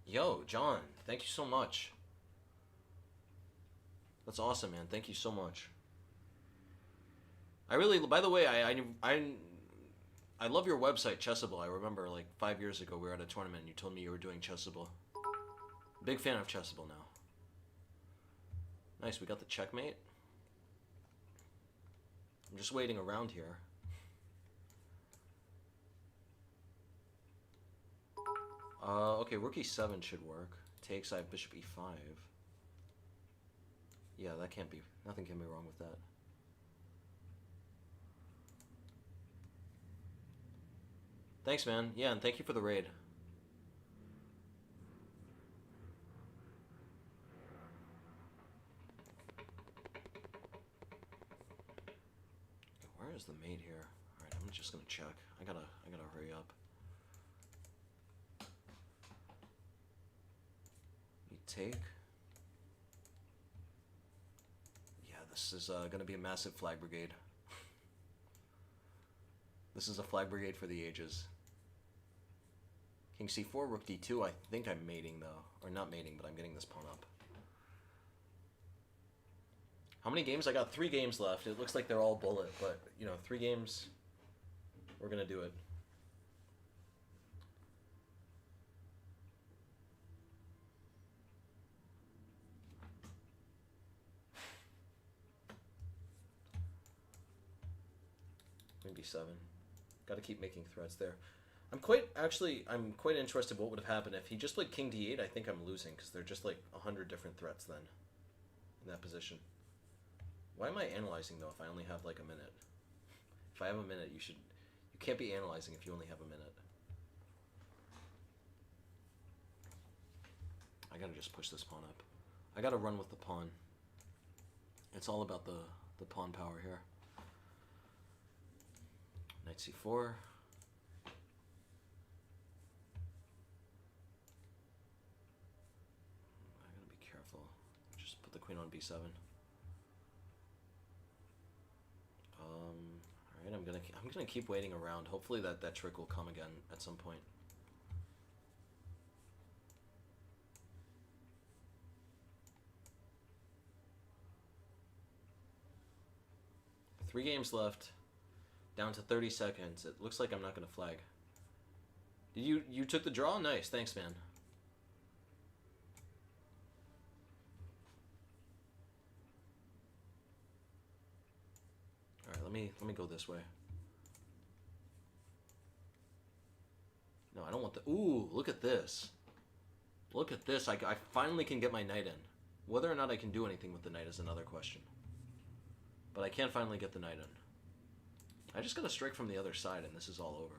Yo, John, thank you so much. That's awesome, man. Thank you so much. I really, by the way, I love your website, Chessable. I remember like 5 years ago we were at a tournament and you told me you were doing Chessable. Big fan of Chessable now. Nice, we got the checkmate. I'm just waiting around here. Okay, rook e7 should work. Takes, I have bishop e5. Yeah, that can't be, nothing can be wrong with that. Thanks, man. Yeah, and thank you for the raid. Where is the mate here? Alright, I'm just gonna check. I gotta hurry up. You take. Yeah, this is gonna be a massive flag brigade. This is a flag brigade for the ages. King c4, rook d2. I think I'm mating, though. Or not mating, but I'm getting this pawn up. How many games? I got 3 games left. It looks like they're all bullet, but, you know, 3 games, we're going to do it. Maybe 7. Got to keep making threats there. I'm quite interested what would have happened if he just played king d8. I think I'm losing because they're just like 100 different threats then in that position. Why am I analyzing though if I only have like a minute? If I have a minute, you can't be analyzing if you only have a minute. I gotta just push this pawn up. I gotta run with the pawn. It's all about the pawn power here. Knight c4. Queen on b7. Alright, I'm gonna keep waiting around. Hopefully that trick will come again at some point. Three games left. Down to 30 seconds. It looks like I'm not gonna flag. Did you took the draw? Nice, thanks, man. Let me go this way. No, I don't want the... Ooh, look at this. Look at this. I finally can get my knight in. Whether or not I can do anything with the knight is another question. But I can finally get the knight in. I just got a strike from the other side and this is all over.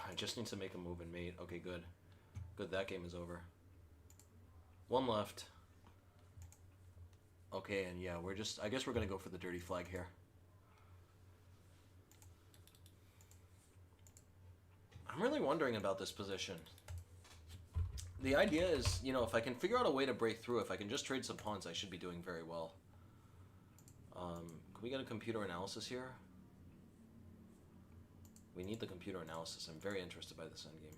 I just need to make a move and mate. Okay, good. Good, that game is over. One left. Okay, and yeah, I guess we're gonna go for the dirty flag here. I'm really wondering about this position. The idea is, you know, if I can figure out a way to break through, if I can just trade some pawns, I should be doing very well. Can we get a computer analysis here? We need the computer analysis. I'm very interested by this endgame.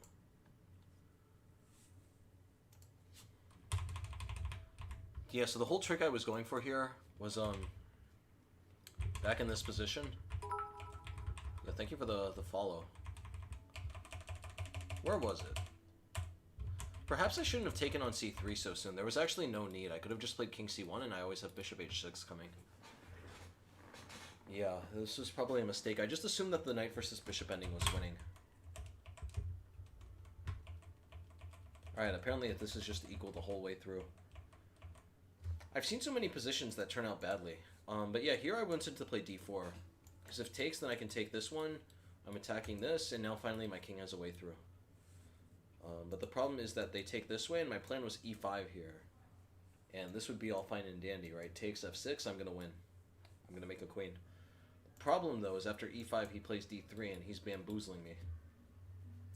Yeah, so the whole trick I was going for here was back in this position. Yeah, thank you for the follow. Where was it? Perhaps I shouldn't have taken on c3 so soon. There was actually no need. I could have just played king c1, and I always have bishop h6 coming. Yeah, this was probably a mistake. I just assumed that the knight versus bishop ending was winning. Alright, apparently this is just equal the whole way through. I've seen so many positions that turn out badly. But yeah, here I wanted to play d4. Because if takes, then I can take this one. I'm attacking this, and now finally my king has a way through. But the problem is that they take this way, and my plan was e5 here. And this would be all fine and dandy, right? Takes f6, I'm going to win. I'm going to make a queen. The problem, though, is after e5, he plays d3, and he's bamboozling me.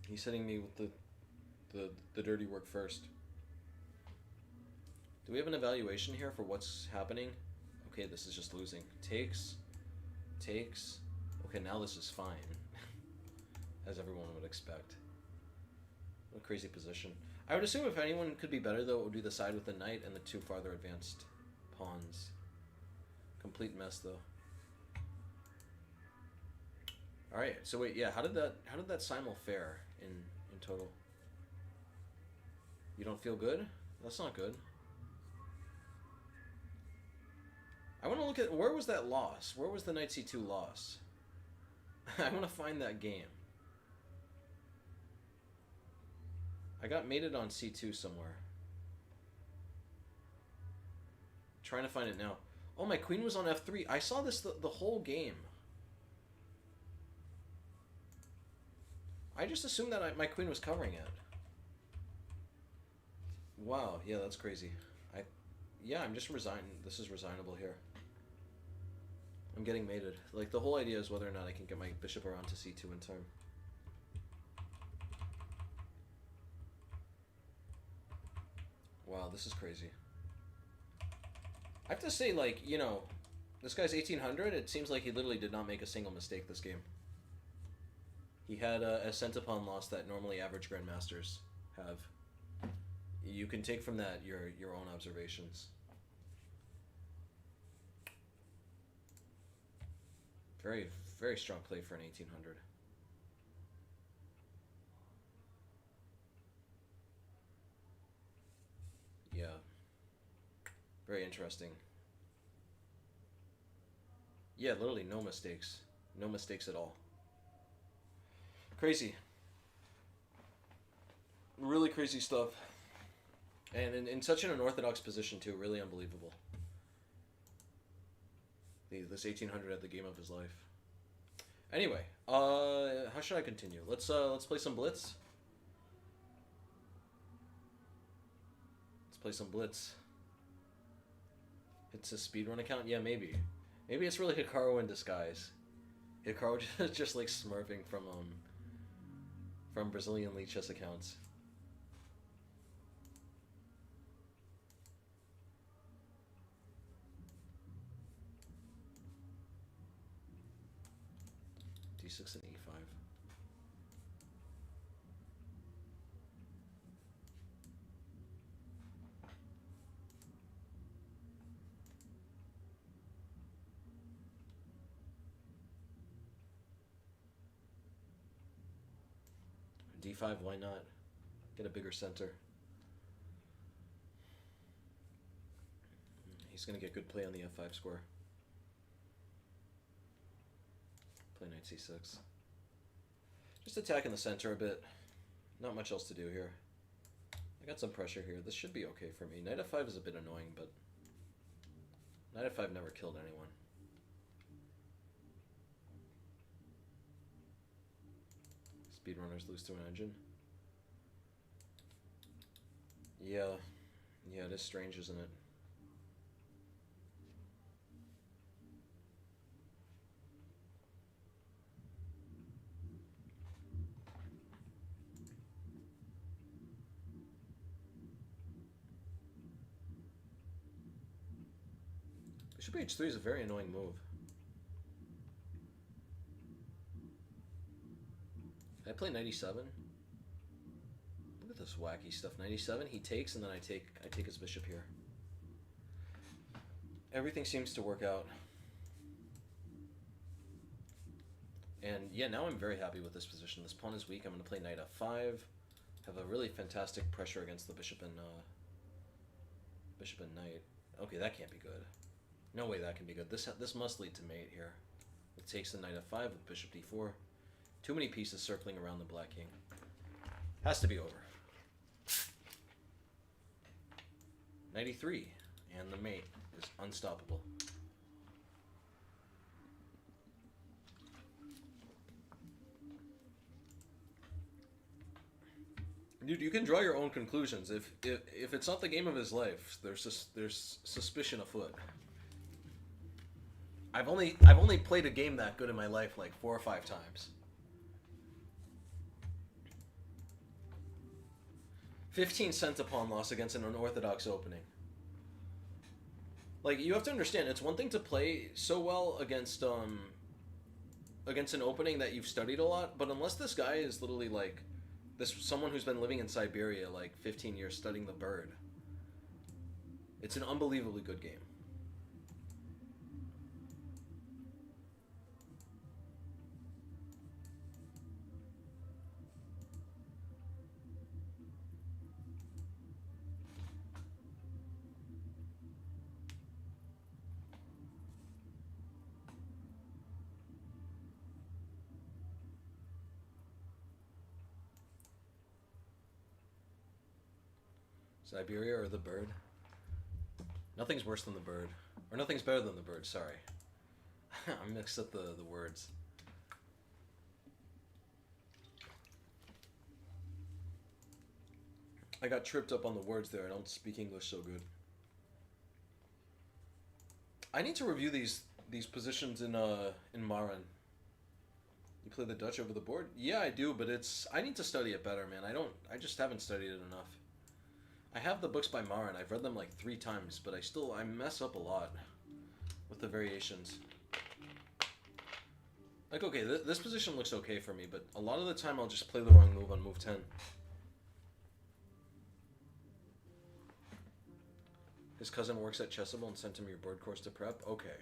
He's hitting me with the dirty work first. Do we have an evaluation here for what's happening? Okay, this is just losing. Takes. Takes. Okay, now this is fine. As everyone would expect. What a crazy position. I would assume if anyone could be better, though, it would be the side with the knight and the two farther advanced pawns. Complete mess, though. Alright, so wait, yeah, how did that Simul fare in total? You don't feel good? That's not good. I want to look at, where was that loss? Where was the knight c2 loss? I want to find that game. I got mated on c2 somewhere. Trying to find it now. Oh, my queen was on f3. I saw this the whole game. I just assumed that my queen was covering it. Wow, yeah, that's crazy. Yeah, I'm just resigned. This is resignable here. I'm getting mated. Like, the whole idea is whether or not I can get my bishop around to c2 in time. Wow, this is crazy. I have to say, like, you know, this guy's 1800. It seems like he literally did not make a single mistake this game. He had a centipon loss that normally average grandmasters have. You can take from that your own observations. Very, very strong play for an 1800. Yeah. Very interesting. Yeah, literally no mistakes. No mistakes at all. Crazy. Really crazy stuff. And in such an unorthodox position, too. Really unbelievable. This 1800 had the game of his life. Anyway, how should I continue? Let's play some Blitz. Let's play some Blitz. It's a speedrun account? Yeah, maybe. Maybe it's really Hikaru in disguise. Hikaru just like smurfing from Brazilian lichess accounts. D6 and E5. D5, why not? Get a bigger center. He's going to get good play on the F5 square. Play knight C6. Just attacking the center a bit. Not much else to do here. I got some pressure here. This should be okay for me. Knight F5 is a bit annoying, but knight F5 never killed anyone. Speedrunners lose to an engine. Yeah, it is strange, isn't it? Bishop h3 is a very annoying move. I play 97. Look at this wacky stuff. 97, he takes, and then I take his bishop here. Everything seems to work out. And yeah, now I'm very happy with this position. This pawn is weak. I'm going to play knight f5. Have a really fantastic pressure against the bishop and knight. Okay, that can't be good. No way that can be good. This must lead to mate here. It takes the knight f5 with bishop d4. Too many pieces circling around the black king. Has to be over. 93, and the mate is unstoppable. Dude, you can draw your own conclusions. If it's not the game of his life, there's suspicion afoot. I've only played a game that good in my life like 4 or 5 times. 15 cent a pawn loss against an unorthodox opening. Like, you have to understand, it's one thing to play so well against an opening that you've studied a lot, but unless this guy is literally like someone who's been living in Siberia like 15 years studying the bird, it's an unbelievably good game. Siberia or the bird? Nothing's worse than the bird. Or nothing's better than the bird, sorry. I mixed up the words. I got tripped up on the words there. I don't speak English so good. I need to review these positions in Marin. You play the Dutch over the board? Yeah, I do, but I need to study it better, man. I just haven't studied it enough. I have the books by Marin. I've read them like 3 times, but I mess up a lot with the variations. Like, okay, this position looks okay for me, but a lot of the time I'll just play the wrong move on move 10. His cousin works at Chessable and sent him your board course to prep? Okay.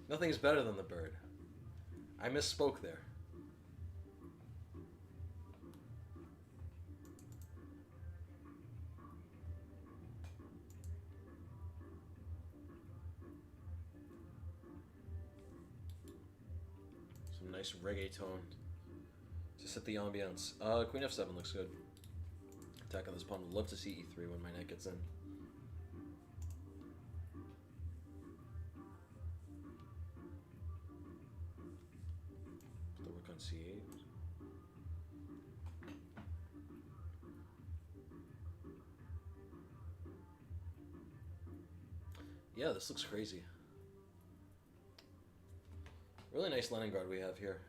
Nothing's better than the bird. I misspoke there. Nice reggaeton to set the ambiance. Queen f7 looks good. Attack on this pawn. Would love to see e3 when my knight gets in. Put the rook on c8. Yeah, this looks crazy. Really nice Leningrad we have here.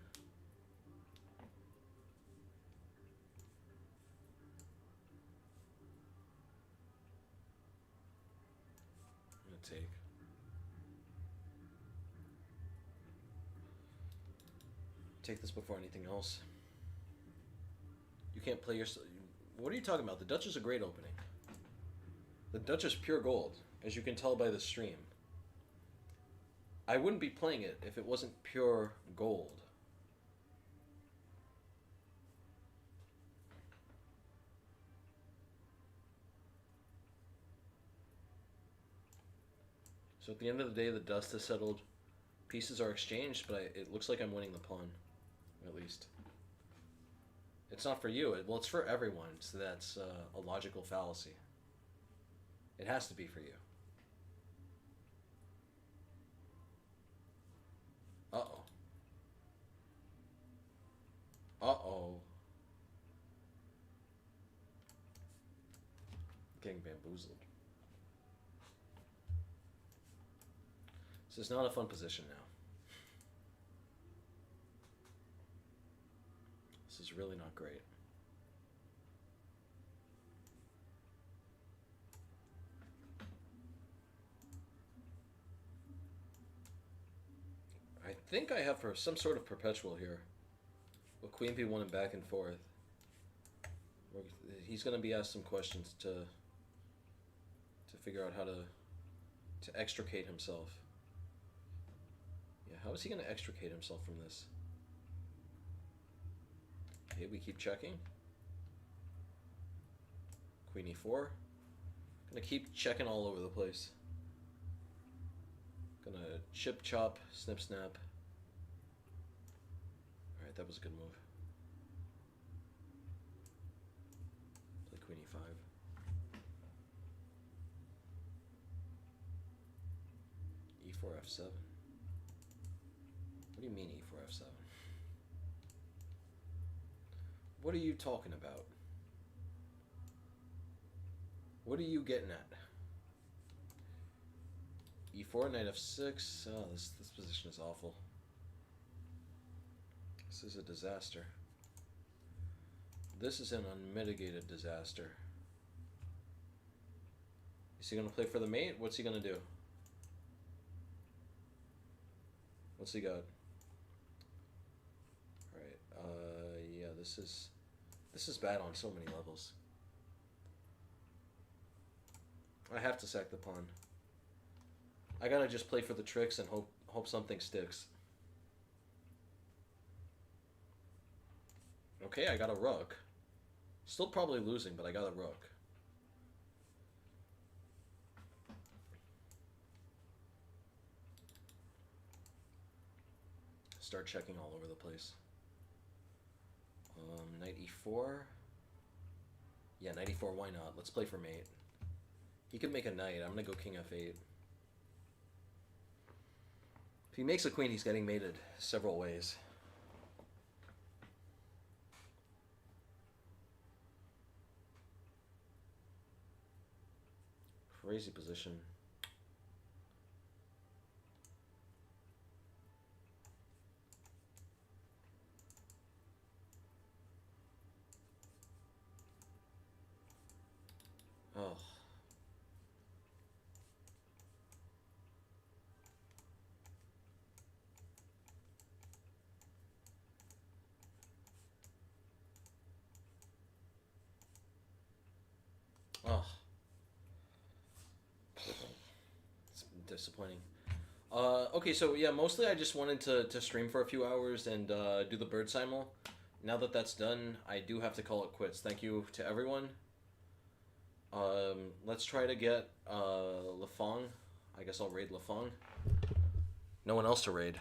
I'm gonna take. Take this before anything else. You can't play your... What are you talking about? The Dutch is a great opening. The Dutch is pure gold, as you can tell by the stream. I wouldn't be playing it if it wasn't pure gold. So at the end of the day, the dust has settled. Pieces are exchanged, but it looks like I'm winning the pawn, at least. It's not for you. Well, it's for everyone, so that's a logical fallacy. It has to be for you. Uh-oh. Uh-oh. Getting bamboozled. This is not a fun position now. This is really not great. think I have for some sort of perpetual here. With Queen B1 and back and forth. He's going to be asked some questions to figure out how to extricate himself. Yeah, how is he going to extricate himself from this? Okay, we keep checking. Queen E4. Gonna keep checking all over the place. Gonna chip, chop, snip, snap. Alright, that was a good move. Play Queen E5. E4, F7. What do you mean E4, F7? What are you talking about? What are you getting at? E4, knight F6. Oh, this position is awful. This is a disaster. This is an unmitigated disaster. Is he going to play for the mate? What's he going to do? What's he got? Alright, yeah, this is bad on so many levels. I have to sack the pawn. I gotta just play for the tricks and hope something sticks. Okay, I got a rook. Still probably losing, but I got a rook. Start checking all over the place. Knight E4. Yeah, knight E4, why not? Let's play for mate. He could make a knight. I'm going to go king F8. If he makes a queen, he's getting mated several ways. Crazy position. Oh. Oh. It's disappointing. Okay, so yeah, mostly I just wanted to stream for a few hours and do the bird simul. Now that that's done, I do have to call it quits. Thank you to everyone. Let's try to get Lafong. I guess I'll raid Lafong. No one else to raid.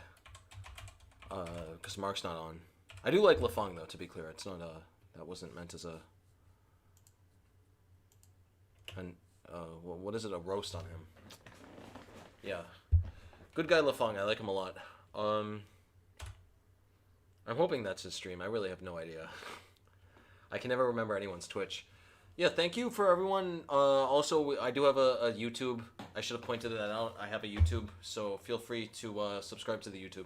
Because Mark's not on. I do like Lafong though, to be clear. It's not that wasn't meant as a what is it, a roast on him. Yeah. Good guy Lafong, I like him a lot. I'm hoping that's his stream. I really have no idea. I can never remember anyone's Twitch. Yeah, thank you for everyone. Also, I do have a YouTube. I should have pointed that out. I have a YouTube, so feel free to subscribe to the YouTube.